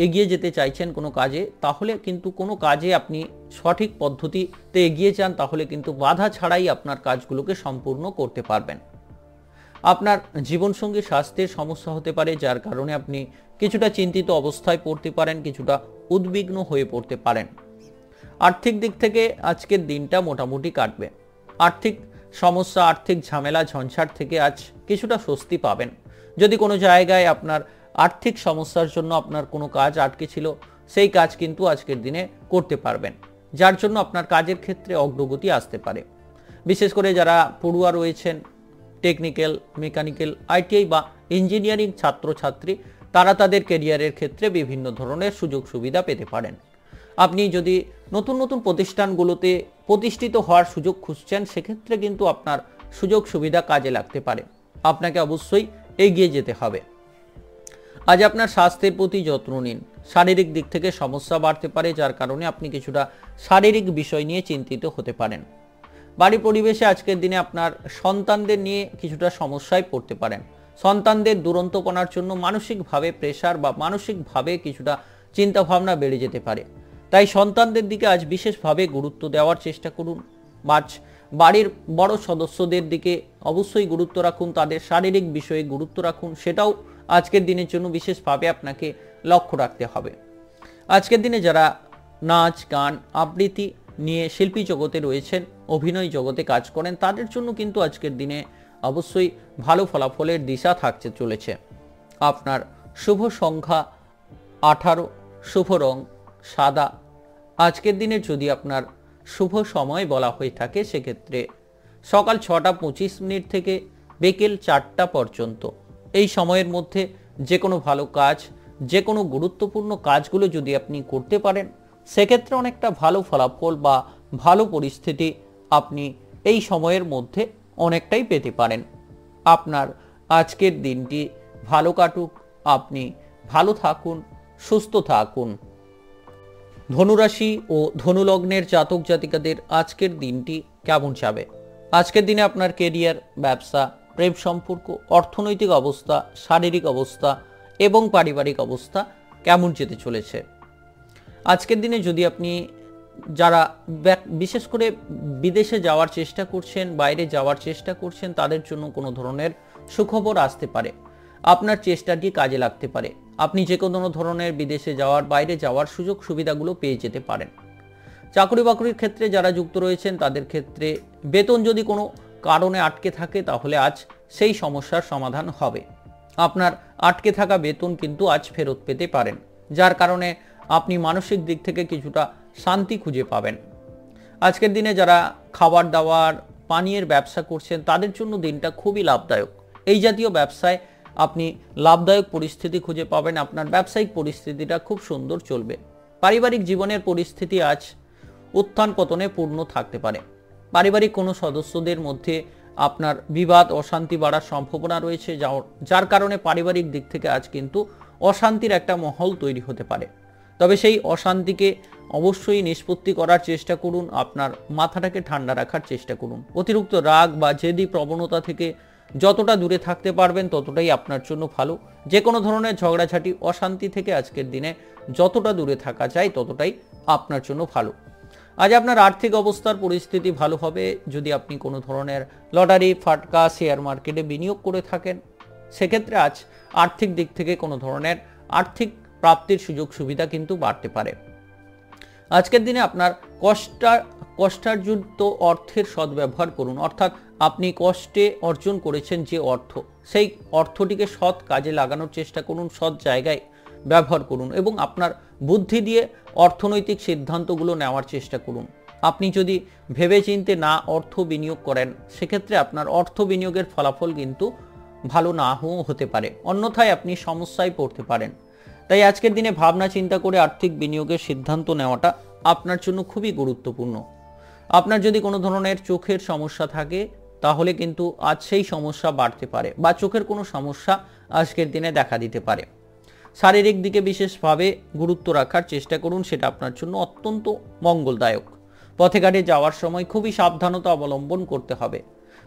এগিয়ে যেতে চাইছেন কোনো কাজে, তাহলে কিন্তু কোনো কাজে আপনি সঠিক পদ্ধতিতে এগিয়ে যান, তাহলে কিন্তু বাধা ছাড়াই আপনার কাজগুলোকে সম্পূর্ণ করতে পারবেন। আপনার জীবনসঙ্গী স্বাস্থ্যের সমস্যা হতে পারে, যার কারণে আপনি কিছুটা চিন্তিত অবস্থায় পড়তে পারেন, কিছুটা উদ্বিগ্ন হয়ে পড়তে পারেন। আর্থিক দিক থেকে আজকের দিনটা মোটামুটি কাটবে। আর্থিক সমস্যা, আর্থিক ঝামেলা ঝঞ্ঝাট থেকে আজ কিছুটা স্বস্তি পাবেন। যদি কোনো জায়গায় আপনার আর্থিক সমস্যার জন্য আপনার কোনো কাজ আটকে ছিল, সেই কাজ কিন্তু আজকের দিনে করতে পারবেন, যার জন্য আপনার কাজের ক্ষেত্রে অগ্রগতি আসতে পারে। বিশেষ করে যারা পড়ুয়া রয়েছেন, টেকনিক্যাল, মেকানিক্যাল, আইটিআই বা ইঞ্জিনিয়ারিং ছাত্রছাত্রী, তারা তাদের ক্যারিয়ারের ক্ষেত্রে বিভিন্ন ধরনের সুযোগ সুবিধা পেতে পারেন। আপনি যদি নতুন নতুন প্রতিষ্ঠানগুলোতে প্রতিষ্ঠিত হওয়ার সুযোগ খুঁজছেন সেক্ষেত্রে কিন্তু আপনার সুযোগ সুবিধা কাজে লাগতে পারে। আপনাকে অবশ্যই এগিয়ে যেতে হবে। আজ আপনার স্বাস্থ্যের প্রতি যত্ন নিন। শারীরিক দিক থেকে সমস্যা বাড়তে পারে, যার কারণে আপনি কিছুটা শারীরিক বিষয় নিয়ে চিন্তিত হতে পারেন। বাড়ি পরিবেশে আজকের দিনে আপনার সন্তানদের নিয়ে কিছুটা সমস্যায় পড়তে পারেন। সন্তানদের দুরন্তপনার জন্য মানসিকভাবে প্রেসার বা মানসিকভাবে কিছুটা চিন্তাভাবনা বেড়ে যেতে পারে। তাই সন্তানদের দিকে আজ বিশেষভাবে গুরুত্ব দেওয়ার চেষ্টা করুন। আজ বাড়ির বড় সদস্যদের দিকে অবশ্যই গুরুত্ব রাখুন, তাদের শারীরিক বিষয়ে গুরুত্ব রাখুন, সেটাও আজকের দিনের জন্য বিশেষভাবে আপনাকে লক্ষ্য রাখতে হবে। আজকের দিনে যারা নাচ, গান, আবৃত্তি নিয়ে শিল্পী জগতে রয়েছেন, অভিনয় জগতে কাজ করেন, তাদের জন্য কিন্তু আজকের দিনে অবশ্যই ভালো ফলাফলের দিশা থাকতে চলেছে। আপনার শুভ সংখ্যা 18, শুভ রং সাদা। আজকের দিনের যদি আপনার শুভ সময় বলা হয়ে থাকে সেক্ষেত্রে সকাল 6:25 থেকে বিকেল 4টা পর্যন্ত। এই সময়ের মধ্যে যে কোনো ভালো কাজ, যে কোনো গুরুত্বপূর্ণ কাজগুলো যদি আপনি করতে পারেন সেক্ষেত্রে অনেকটা ভালো ফলাফল বা ভালো পরিস্থিতি আপনি এই সময়ের মধ্যে অনেকটাই পেতে পারেন। আপনার আজকের দিনটি ভালো কাটুক, আপনি ভালো থাকুন, সুস্থ থাকুন। ধনুরাশি ও ধনুলগ্নের জাতক জাতিকাদের আজকের দিনটি কেমন যাবে? আজকের দিনে আপনার কেরিয়ার, ব্যবসা, প্রেম সম্পর্ক, অর্থনৈতিক অবস্থা, শারীরিক অবস্থা এবং পারিবারিক অবস্থা কেমন যেতে চলেছে? আজকের দিনে যদি আপনি যারা বিশেষ করে বিদেশে যাওয়ার চেষ্টা করছেন, বাইরে যাওয়ার চেষ্টা করছেন, তাদের জন্য কোনো ধরনের সুখবর আসতে পারে। আপনার চেষ্টাটি কাজে লাগতে পারে। আপনি যে কোনো ধরনের বিদেশে যাওয়ার, বাইরে যাওয়ার সুযোগ সুবিধাগুলো পেয়ে যেতে পারেন। চাকরি বাকরির ক্ষেত্রে যারা যুক্ত রয়েছেন তাদের ক্ষেত্রে বেতন যদি কোনো কারণে আটকে থাকে তাহলে আজ সেই সমস্যার সমাধান হবে। আপনার আটকে থাকা বেতন কিন্তু আজ ফেরত পেতে পারেন, যার কারণে আপনি মানসিক দিক থেকে কিছুটা শান্তি খুঁজে পাবেন। আজকের দিনে যারা খাবার দাবার পানীয়ের ব্যবসা করছেন তাদের জন্য দিনটা খুবই লাভদায়ক। এই জাতীয় ব্যবসায় আপনি লাভদায়ক পরিস্থিতি খুঁজে পাবেন। আপনার ব্যবসায়িক পরিস্থিতিটা খুব সুন্দর চলবে। পারিবারিক জীবনের পরিস্থিতি আজ উত্থান পতনে পূর্ণ থাকতে পারে। পারিবারিক কোনো সদস্যদের মধ্যে আপনার বিবাদ অশান্তি বাড়ার সম্ভাবনা রয়েছে, যার কারণে পারিবারিক দিক থেকে আজ কিন্তু অশান্তির একটা মহল তৈরি হতে পারে। তবে সেই অশান্তিকে অবশ্যই নিষ্পত্তি করার চেষ্টা করুন, আপনার মাথাটাকে ঠান্ডা রাখার চেষ্টা করুন। অতিরিক্ত রাগ বা জেদি প্রবণতা থেকে যতটা দূরে থাকতে পারবেন ততটাই আপনার জন্য ভালো। যে কোনো ধরনের ঝগড়াঝাটি অশান্তি থেকে আজকের দিনে যতটা দূরে থাকা যায় ততটাই আপনার জন্য ভালো। আজ আপনার আর্থিক অবস্থার পরিস্থিতি ভালো হবে যদি আপনি কোনো ধরনের লটারি, ফাটকা, শেয়ার মার্কেটে বিনিয়োগ করে থাকেন। সেক্ষেত্রে আজ আর্থিক দিক থেকে কোনো ধরনের আর্থিক প্রাপ্তির সুযোগ সুবিধা কিন্তু বাড়তে পারে। আজকের দিনে আপনার কষ্টার্জিত অর্থের সদ্ব্যবহার করুন, অর্থাৎ আপনি কষ্টে অর্জন করেছেন যে অর্থ, সেই অর্থটিকে সৎ কাজে লাগানোর চেষ্টা করুন, সৎ জায়গায় ব্যবহার করুন এবং আপনার বুদ্ধি দিয়ে অর্থনৈতিক সিদ্ধান্তগুলো নেওয়ার চেষ্টা করুন। আপনি যদি ভেবেচিন্তে না অর্থ বিনিয়োগ করেন সেক্ষেত্রে আপনার অর্থ বিনিয়োগের ফলাফল কিন্তু ভালো না হতে পারে, অন্যথায় আপনি সমস্যায় পড়তে পারেন। তাই আজকের দিনে ভাবনা চিন্তা করে আর্থিক বিনিয়োগের সিদ্ধান্ত নেওয়াটা আপনার জন্য খুবই গুরুত্বপূর্ণ। আপনার যদি কোনো ধরনের চোখের সমস্যা থাকে তাহলে কিন্তু আজ সেই সমস্যা বাড়তে পারে বা চোখের কোনো সমস্যা আজকের দিনে দেখা দিতে পারে। শারীরিক দিকে বিশেষভাবে গুরুত্ব রাখার চেষ্টা করুন, সেটা আপনার জন্য অত্যন্ত মঙ্গলদায়ক। পথে ঘাটে যাওয়ার সময় খুবই সাবধানতা অবলম্বন করতে হবে।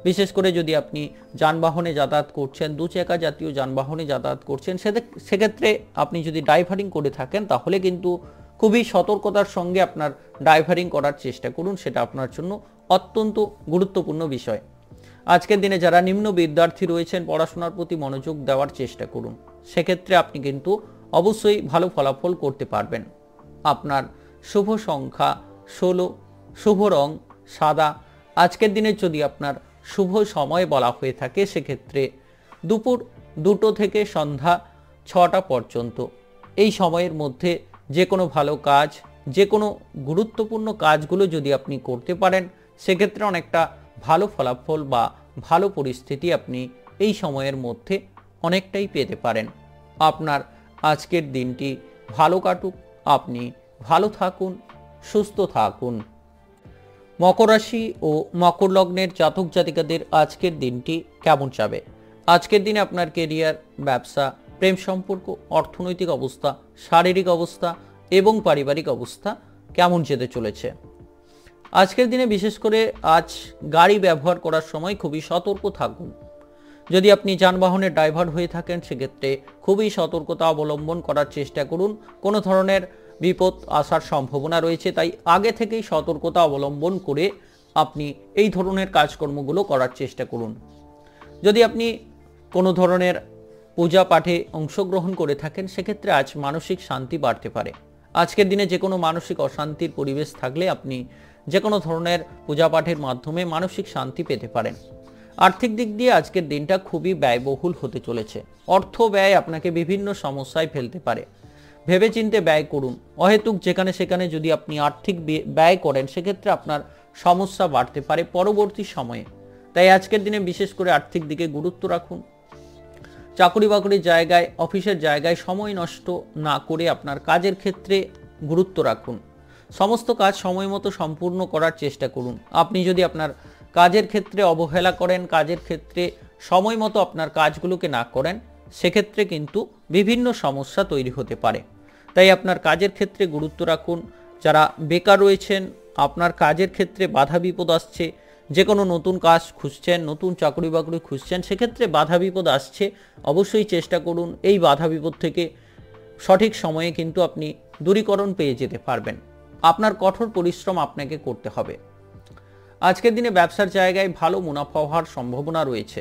বিশেষ করে যদি আপনি যানবাহনে যাতায়াত করছেন, দু চাকা জাতীয় যানবাহনে যাতায়াত করছেন, সেক্ষেত্রে আপনি যদি ড্রাইভারিং করে থাকেন তাহলে কিন্তু খুবই সতর্কতার সঙ্গে আপনার ড্রাইভারিং করার চেষ্টা করুন, সেটা আপনার জন্য অত্যন্ত গুরুত্বপূর্ণ বিষয়। আজকের দিনে যারা নিম্ন বিদ্যার্থী রয়েছেন পড়াশোনার প্রতি মনোযোগ দেওয়ার চেষ্টা করুন, সেক্ষেত্রে আপনি কিন্তু অবশ্যই ভালো ফলাফল করতে পারবেন। আপনার শুভ সংখ্যা 16, শুভ রং সাদা। আজকের দিনে যদি আপনার শুভ সময় বলা হয়ে থাকে সেক্ষেত্রে দুপুর 2টো থেকে সন্ধ্যা 6টা পর্যন্ত। এই সময়ের মধ্যে যে কোনো ভালো কাজ, যে কোনো গুরুত্বপূর্ণ কাজগুলো যদি আপনি করতে পারেন সেক্ষেত্রে অনেকটা ভালো ফলাফল বা ভালো পরিস্থিতি আপনি এই সময়ের মধ্যে অনেকটাই পেতে পারেন। আপনার আজকের দিনটি ভালো কাটুক, আপনি ভালো থাকুন, সুস্থ থাকুন। মকর রাশি ও মকর লগ্নের জাতক জাতিকাদের আজকের দিনটি কেমন যাবে? আজকের দিনে আপনার কেরিয়ার, ব্যবসা, প্রেম সম্পর্ক, অর্থনৈতিক অবস্থা, শারীরিক অবস্থা এবং পারিবারিক অবস্থা কেমন যেতে চলেছে? আজকের দিনে বিশেষ করে আজ গাড়ি ব্যবহার করার সময় খুবই সতর্ক থাকুন। যদি আপনি যানবাহনের ড্রাইভার হয়ে থাকেন সেক্ষেত্রে খুবই সতর্কতা অবলম্বন করার চেষ্টা করুন। কোনো ধরনের বিপদ আসার সম্ভাবনা রয়েছে, তাই আগে থেকেই সতর্কতা অবলম্বন করে আপনি এই ধরনের কাজকর্মগুলো করার চেষ্টা করুন। যদি আপনি কোনো ধরনের পূজা পাঠে অংশগ্রহণ করে থাকেন সেক্ষেত্রে আজ মানসিক শান্তি বাড়তে পারে। আজকের দিনে যে কোনো মানসিক অশান্তির পরিবেশ থাকলে আপনি যে কোনো ধরনের পূজা পাঠের মাধ্যমে মানসিক শান্তি পেতে পারেন। আর্থিক দিক দিয়ে আজকের দিনটা খুবই ব্যয়বহুল হতে চলেছে। অর্থ ব্যয় আপনাকে বিভিন্ন সমস্যায় ফেলতে পারে, ভেবেচিন্তে ব্যয় করুন। অহেতুক যেখানে সেখানে যদি আপনি আর্থিক ব্যয় করেন সেক্ষেত্রে আপনার সমস্যা বাড়তে পারে পরবর্তী সময়ে। তাই আজকের দিনে বিশেষ করে আর্থিক দিকে গুরুত্ব রাখুন। চাকরি বাকরির জায়গায়, অফিসের জায়গায় সময় নষ্ট না করে আপনার কাজের ক্ষেত্রে গুরুত্ব রাখুন। সমস্ত কাজ সময় মতো সম্পূর্ণ করার চেষ্টা করুন। আপনি যদি আপনার কাজের ক্ষেত্রে অবহেলা করেন, কাজের ক্ষেত্রে সময় মতো আপনার কাজগুলোকে না করেন, সেক্ষেত্রে কিন্তু বিভিন্ন সমস্যা তৈরি হতে পারে। তাই আপনার কাজের ক্ষেত্রে গুরুত্ব রাখুন। যারা বেকার রয়েছেন, আপনার কাজের ক্ষেত্রে বাধা বিপদ আসছে, যে কোনো নতুন কাজ খুঁজছেন, নতুন চাকরি বাকরি খুঁজছেন, সেক্ষেত্রে বাধা বিপদ আসছে, অবশ্যই চেষ্টা করুন এই বাধা বিপদ থেকে সঠিক সময়ে কিন্তু আপনি দূরীকরণ পেয়ে যেতে পারবেন। আপনার কঠোর পরিশ্রম আপনাকে করতে হবে। আজকের দিনে ব্যবসার জায়গায় ভালো মুনাফা হওয়ার সম্ভাবনা রয়েছে।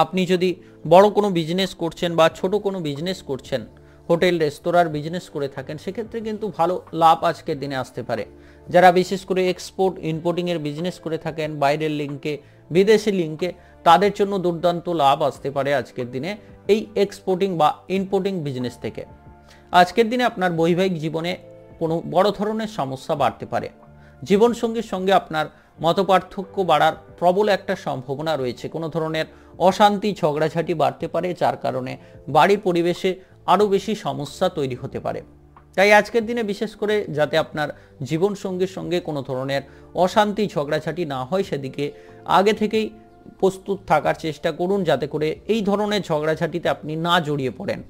আপনি যদি বড় কোনো বিজনেস করছেন বা ছোট কোনো বিজনেস করছেন, হোটেল রেস্তোরাঁর বিজনেস করে থাকেন সেক্ষেত্রে কিন্তু ভালো লাভ আজকের দিনে আসতে পারে। যারা বিশেষ করে এক্সপোর্ট ইম্পোর্টিংয়ের বিজনেস করে থাকেন বাইরের লিঙ্কে বিদেশি লিঙ্কে, তাদের জন্য দুর্দান্ত লাভ আসতে পারে আজকের দিনে এই এক্সপোর্টিং বা ইম্পোর্টিং বিজনেস থেকে। আজকের দিনে আপনার বৈবাহিক জীবনে কোনো বড় ধরনের সমস্যা বাড়তে পারে। জীবনসঙ্গীর সঙ্গে আপনার মতপার্থক্য বাড়ার প্রবল একটা সম্ভাবনা রয়েছে। কোনো ধরনের অশান্তি ঝগড়াঝাটি বাড়তে পারে, যার কারণে বাড়ির পরিবেশে আরও বেশি সমস্যা তৈরি হতে পারে। তাই আজকের দিনে বিশেষ করে যাতে আপনার জীবনসঙ্গীর সঙ্গে কোনো ধরনের অশান্তি ঝগড়াঝাটি না হয় সেদিকে আগে থেকেই প্রস্তুত থাকার চেষ্টা করুন, যাতে করে এই ধরনের ঝগড়াঝাটিতে আপনি না জড়িয়ে পড়েন।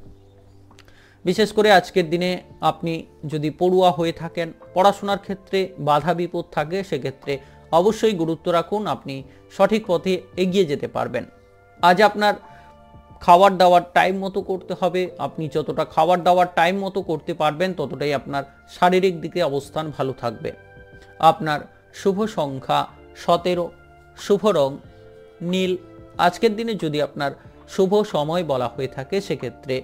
বিশেষ করে আজকের দিনে আপনি যদি পড়ুয়া হয়ে থাকেন, পড়াশোনার ক্ষেত্রে বাধা বিপদ থাকে, সেক্ষেত্রে অবশ্যই গুরুত্ব রাখুন, আপনি সঠিক পথে এগিয়ে যেতে পারবেন। আজ আপনার খাবার দাবার টাইম মতো করতে হবে। আপনি যতটা খাবার দাবার টাইম মতো করতে পারবেন ততটাই আপনার শারীরিক দিকে অবস্থান ভালো থাকবে। আপনার শুভ সংখ্যা 17, শুভ রং নীল। আজকের দিনে যদি আপনার শুভ সময় বলা হয়ে থাকে সেক্ষেত্রে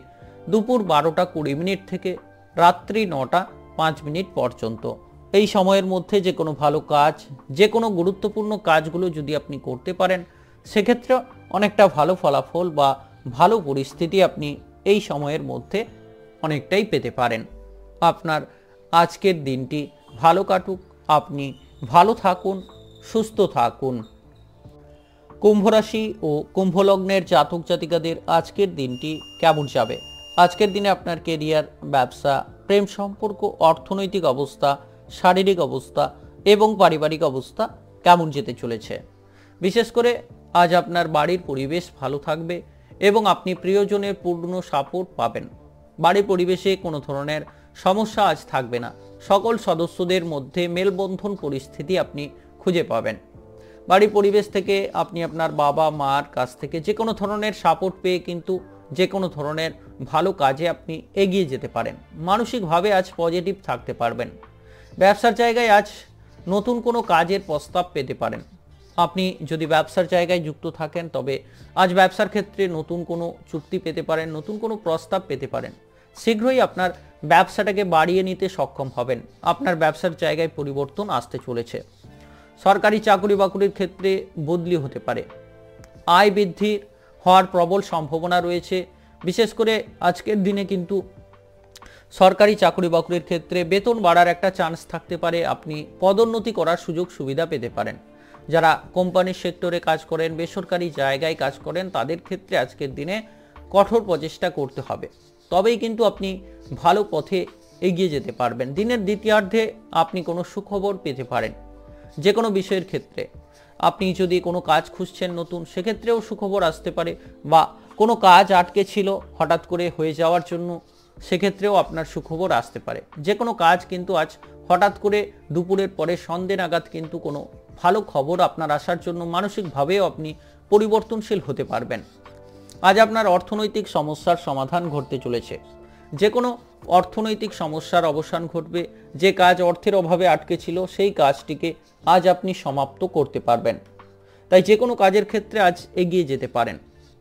দুপুর 12টা 20 মিনিট থেকে রাত্রি 9টা 5 মিনিট পর্যন্ত। এই সময়ের মধ্যে যে কোনো ভালো কাজ, যে কোনো গুরুত্বপূর্ণ কাজগুলো যদি আপনি করতে পারেন সেক্ষেত্রে অনেকটা ভালো ফলাফল বা ভালো পরিস্থিতি আপনি এই সময়ের মধ্যে অনেকটাই পেতে পারেন। আপনার আজকের দিনটি ভালো কাটুক, আপনি ভালো থাকুন, সুস্থ থাকুন। কুম্ভ রাশি ও কুম্ভ লগ্নের জাতক জাতিকাদের আজকের দিনটি কেমন যাবে? আজকের দিনে আপনার কেরিয়ার, ব্যবসা, প্রেম সম্পর্ক, অর্থনৈতিক অবস্থা, শারীরিক অবস্থা এবং পারিবারিক অবস্থা কেমন যেতে চলেছে? বিশেষ করে আজ আপনার বাড়ির পরিবেশ ভালো থাকবে এবং আপনি প্রিয়জনের পূর্ণ সাপোর্ট পাবেন। বাড়ির পরিবেশে কোনো ধরনের সমস্যা আজ থাকবে না। সকল সদস্যদের মধ্যে মেলবন্ধন পরিস্থিতি আপনি খুঁজে পাবেন। বাড়ির পরিবেশ থেকে আপনি আপনার বাবা মার কাছ থেকে যে কোনো ধরনের সাপোর্ট পেয়ে কিন্তু যে কোনো ধরনের ভালো কাজে আপনি এগিয়ে যেতে পারেন। মানসিকভাবে আজ পজিটিভ থাকতে পারবেন। ব্যবসার জায়গায় আজ নতুন কোনো কাজের প্রস্তাব পেতে পারেন। আপনি যদি ব্যবসার জায়গায় যুক্ত থাকেন তবে আজ ব্যবসার ক্ষেত্রে নতুন কোনো চুক্তি পেতে পারেন, নতুন কোনো প্রস্তাব পেতে পারেন। শীঘ্রই আপনার ব্যবসাটাকে বাড়িয়ে নিতে সক্ষম হবেন। আপনার ব্যবসার জায়গায় পরিবর্তন আসতে চলেছে। সরকারি চাকরি বাকরির ক্ষেত্রে বদলি হতে পারে। আয় বৃদ্ধির হওয়ার প্রবল সম্ভাবনা রয়েছে। বিশেষ করে আজকের দিনে কিন্তু সরকারি চাকরি বাকরির ক্ষেত্রে বেতন বাড়ার একটা চান্স থাকতে পারে। আপনি পদোন্নতি করার সুযোগ সুবিধা পেতে পারেন। যারা কোম্পানির সেক্টরে কাজ করেন, বেসরকারি জায়গায় কাজ করেন, তাদের ক্ষেত্রে আজকের দিনে কঠোর প্রচেষ্টা করতে হবে, তবেই কিন্তু আপনি ভালো পথে এগিয়ে যেতে পারবেন। দিনের দ্বিতীয়ার্ধে আপনি কোনো সুখবর পেতে পারেন। যে কোনো বিষয়ের ক্ষেত্রে আপনি যদি কোনো কাজ খুঁজছেন নতুন, সেক্ষেত্রেও সুখবর আসতে পারে, বা কোনো কাজ আটকে ছিল হঠাৎ করে হয়ে যাওয়ার জন্য, সেক্ষেত্রেও আপনার সুখবর আসতে পারে। যে কোনো কাজ কিন্তু আজ হঠাৎ করে দুপুরের পরে সন্ধ্যে নাগাদ কিন্তু কোনো ভালো খবর আপনার আসার জন্য মানসিকভাবেও আপনি পরিবর্তনশীল হতে পারবেন। আজ আপনার অর্থনৈতিক সমস্যার সমাধান ঘটতে চলেছে। যে কোনো অর্থনৈতিক সমস্যার অবসান ঘটবে। যে কাজ অর্থের অভাবে আটকে ছিল সেই কাজটিকে আজ আপনি সমাপ্ত করতে পারবেন। তাই যে কোনো কাজের ক্ষেত্রে আজ এগিয়ে যেতে পারেন।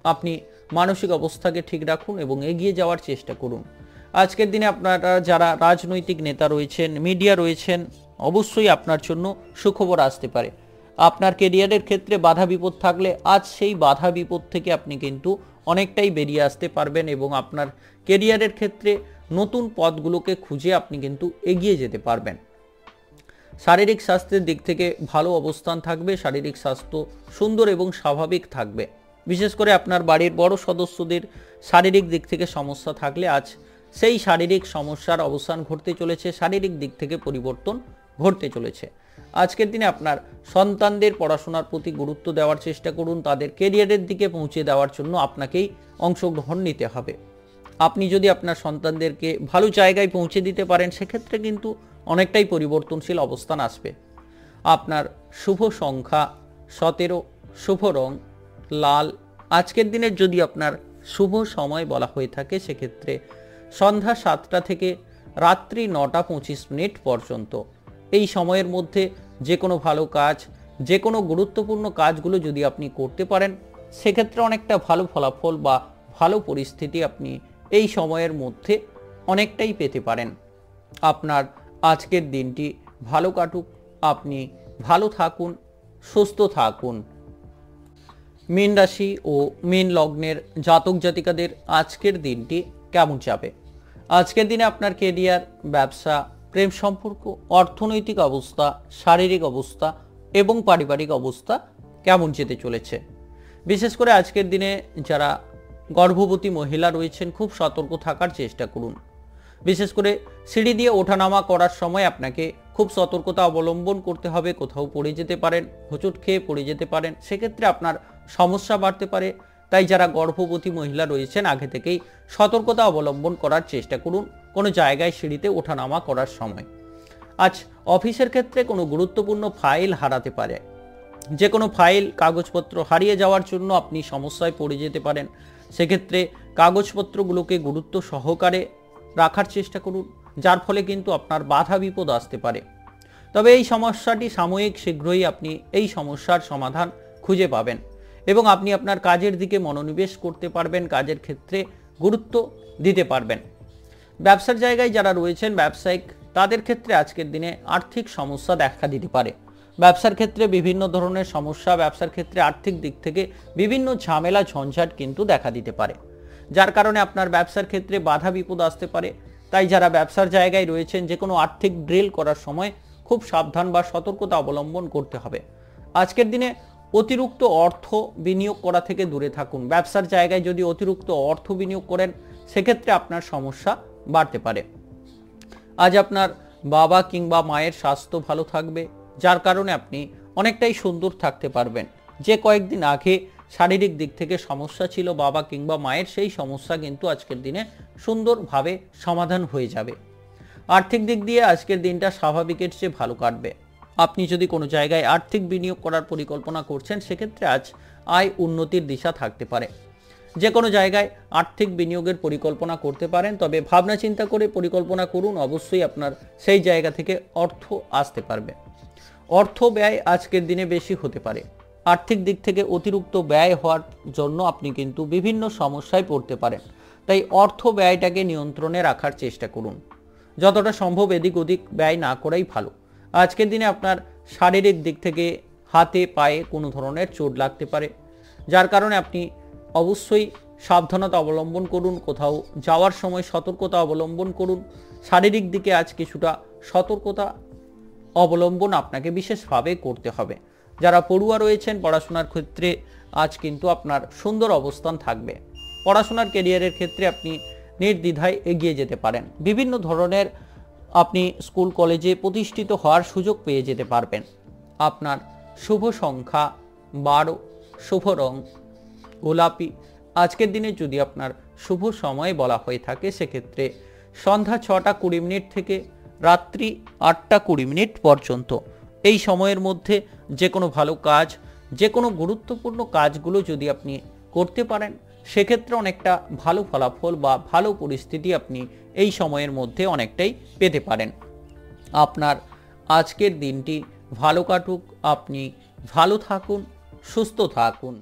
আপনি মানসিক অবস্থাকে ঠিক রাখুন এবং এগিয়ে যাওয়ার চেষ্টা করুন। আজকের দিনে আপনারা যারা রাজনৈতিক নেতা রয়েছেন, মিডিয়া রয়েছেন, অবশ্যই আপনার জন্য সুখবর আসতে পারে। আপনার কেরিয়ারের ক্ষেত্রে বাধা বিপদ থাকলে আজ সেই বাধা বিপদ থেকে আপনি কিন্তু অনেকটাই বেরিয়ে আসতে পারবেন এবং আপনার কেরিয়ারের ক্ষেত্রে নতুন পথগুলোকে খুঁজে আপনি কিন্তু এগিয়ে যেতে পারবেন। শারীরিক স্বাস্থ্যের দিক থেকে ভালো অবস্থান থাকবে। শারীরিক স্বাস্থ্য সুন্দর এবং স্বাভাবিক থাকবে। বিশেষ করে আপনার বাড়ির বড় সদস্যদের শারীরিক দিক থেকে সমস্যা থাকলে আজ সেই শারীরিক সমস্যার অবসান ঘটতে চলেছে। শারীরিক দিক থেকে পরিবর্তন ঘটতে চলেছে। আজকের দিনে আপনার সন্তানদের পড়াশোনার প্রতি গুরুত্ব দেওয়ার চেষ্টা করুন। তাদের কেরিয়ারের দিকে পৌঁছে দেওয়ার জন্য আপনাকেই অংশগ্রহণ নিতে হবে। আপনি যদি আপনার সন্তানদেরকে ভালো জায়গায় পৌঁছে দিতে পারেন সেক্ষেত্রে কিন্তু অনেকটাই পরিবর্তনশীল অবস্থান আসবে। আপনার শুভ সংখ্যা 17, শুভ রং লাল। আজকের দিনের যদি আপনার শুভ সময় বলা হয়ে থাকে সেক্ষেত্রে সন্ধ্যা 7টা থেকে রাত্রি 9টা 25 মিনিট পর্যন্ত। এই সময়ের মধ্যে যে কোনো ভালো কাজ, যে কোনো গুরুত্বপূর্ণ কাজগুলো যদি আপনি করতে পারেন সেক্ষেত্রে অনেকটা ভালো ফলাফল বা ভালো পরিস্থিতি আপনি এই সময়ের মধ্যে অনেকটাই পেতে পারেন। আপনার আজকের দিনটি ভালো কাটুক, আপনি ভালো থাকুন, সুস্থ থাকুন। মীন রাশি ও মীন লগ্নের জাতক জাতিকাদের আজকের দিনটি কেমন যাবে? আজকের দিনে আপনার কেরিয়ার, ব্যবসা, প্রেম সম্পর্ক, অর্থনৈতিক অবস্থা, শারীরিক অবস্থা এবং পারিবারিক অবস্থা কেমন যেতে চলেছে? বিশেষ করে আজকের দিনে যারা গর্ভবতী মহিলা রয়েছেন খুব সতর্ক থাকার চেষ্টা করুন। বিশেষ করে সিঁড়ি দিয়ে ওঠানামা করার সময় আপনাকে খুব সতর্কতা অবলম্বন করতে হবে। কোথাও পড়ে যেতে পারেন, হোঁচট খেয়ে পড়ে যেতে পারেন, সেক্ষেত্রে আপনার সমস্যা বাড়তে পারে। তাই যারা গর্ভবতী মহিলা রয়েছেন আগে থেকেই সতর্কতা অবলম্বন করার চেষ্টা করুন কোনো জায়গায় সিঁড়িতে ওঠানামা করার সময়। আজ অফিসের ক্ষেত্রে কোনো গুরুত্বপূর্ণ ফাইল হারাতে পারে। যে কোনো ফাইল, কাগজপত্র হারিয়ে যাওয়ার জন্য আপনি সমস্যায় পড়ে যেতে পারেন। সেক্ষেত্রে কাগজপত্রগুলোকে গুরুত্ব সহকারে রাখার চেষ্টা করুন, যার ফলে কিন্তু আপনার বাধা বিপদ আসতে পারে। তবে এই সমস্যাটি সাময়িক, শীঘ্রই আপনি এই সমস্যার সমাধান খুঁজে পাবেন এবং আপনি আপনার কাজের দিকে মনোনিবেশ করতে পারবেন, কাজের ক্ষেত্রে গুরুত্ব দিতে পারবেন। ব্যবসার জায়গায় যারা রয়েছেন ব্যবসায়িক, তাদের ক্ষেত্রে আজকের দিনে আর্থিক সমস্যা দেখা দিতে পারে। ব্যবসার ক্ষেত্রে বিভিন্ন ধরনের সমস্যা, ব্যবসার ক্ষেত্রে আর্থিক দিক থেকে বিভিন্ন ঝামেলা ঝঞ্ঝাট কিন্তু দেখা দিতে পারে, যার কারণে আপনার ব্যবসার ক্ষেত্রে বাধা বিপদ আসতে পারে। তাই যারা ব্যবসার জায়গায় রয়েছেন যে কোনো আর্থিক ড্রিল করার সময় খুব সাবধান বা সতর্কতা অবলম্বন করতে হবে। আজকের দিনে অতিরিক্ত অর্থ বিনিয়োগ করা থেকে দূরে থাকুন। ব্যবসার জায়গায় যদি অতিরিক্ত অর্থ বিনিয়োগ করেন সেক্ষেত্রে আপনার সমস্যা বাড়তে পারে। আজ আপনার বাবা কিংবা মায়ের স্বাস্থ্য ভালো থাকবে, যার কারণে আপনি অনেকটাই সুন্দর থাকতে পারবেন। যে কয়েকদিন আগে শারীরিক দিক থেকে সমস্যা ছিল বাবা কিংবা মায়ের, সেই সমস্যা কিন্তু আজকের দিনে সুন্দরভাবে সমাধান হয়ে যাবে। আর্থিক দিক দিয়ে আজকের দিনটা স্বাভাবিকের চেয়ে ভালো কাটবে। আপনি যদি কোনো জায়গায় আর্থিক বিনিয়োগ করার পরিকল্পনা করছেন সেক্ষেত্রে আজ আয় উন্নতির দিশা থাকতে পারে। যে কোনো জায়গায় আর্থিক বিনিয়োগের পরিকল্পনা করতে পারেন, তবে ভাবনা চিন্তা করে পরিকল্পনা করুন, অবশ্যই আপনার সেই জায়গা থেকে অর্থ আসতে পারবে। অর্থ ব্যয় আজকের দিনে বেশি হতে পারে। আর্থিক দিক থেকে অতিরিক্ত ব্যয় হওয়ার জন্য আপনি কিন্তু বিভিন্ন সমস্যায় পড়তে পারেন। তাই অর্থ ব্যয়টাকে নিয়ন্ত্রণে রাখার চেষ্টা করুন। যতটা সম্ভব এদিক ওদিক ব্যয় না করাই ভালো। আজকের দিনে আপনার শারীরিক দিক থেকে হাতে পায়ে কোনো ধরনের চোট লাগতে পারে, যার কারণে আপনি অবশ্যই সাবধানতা অবলম্বন করুন। কোথাও যাওয়ার সময় সতর্কতা অবলম্বন করুন। শারীরিক দিকে আজ কিছুটা সতর্কতা অবলম্বন আপনাকে বিশেষভাবে করতে হবে। যারা পড়ুয়া রয়েছেন পড়াশোনার ক্ষেত্রে আজ কিন্তু আপনার সুন্দর অবস্থান থাকবে। পড়াশোনার ক্যারিয়ারের ক্ষেত্রে আপনি নির্দ্বিধায় এগিয়ে যেতে পারেন। বিভিন্ন ধরনের আপনি স্কুল কলেজে প্রতিষ্ঠিত হওয়ার সুযোগ পেয়ে যেতে পারবেন। আপনার শুভ সংখ্যা 12, শুভ রং গোলাপি। আজকের দিনে যদি আপনার শুভ সময় বলা হয়ে থাকে সেক্ষেত্রে সন্ধ্যা 6টা 20 মিনিট থেকে রাত্রি 8টা 20 মিনিট পর্যন্ত। এই সময়ের মধ্যে যে কোনো ভালো কাজ, যে কোনো গুরুত্বপূর্ণ কাজগুলো যদি আপনি করতে পারেন সেক্ষেত্রে অনেকটা ভালো ফলাফল বা ভালো পরিস্থিতি আপনি এই সময়ের মধ্যে অনেকটাই পেতে পারেন। আপনার আজকের দিনটি ভালো কাটুক, আপনি ভালো থাকুন, সুস্থ থাকুন।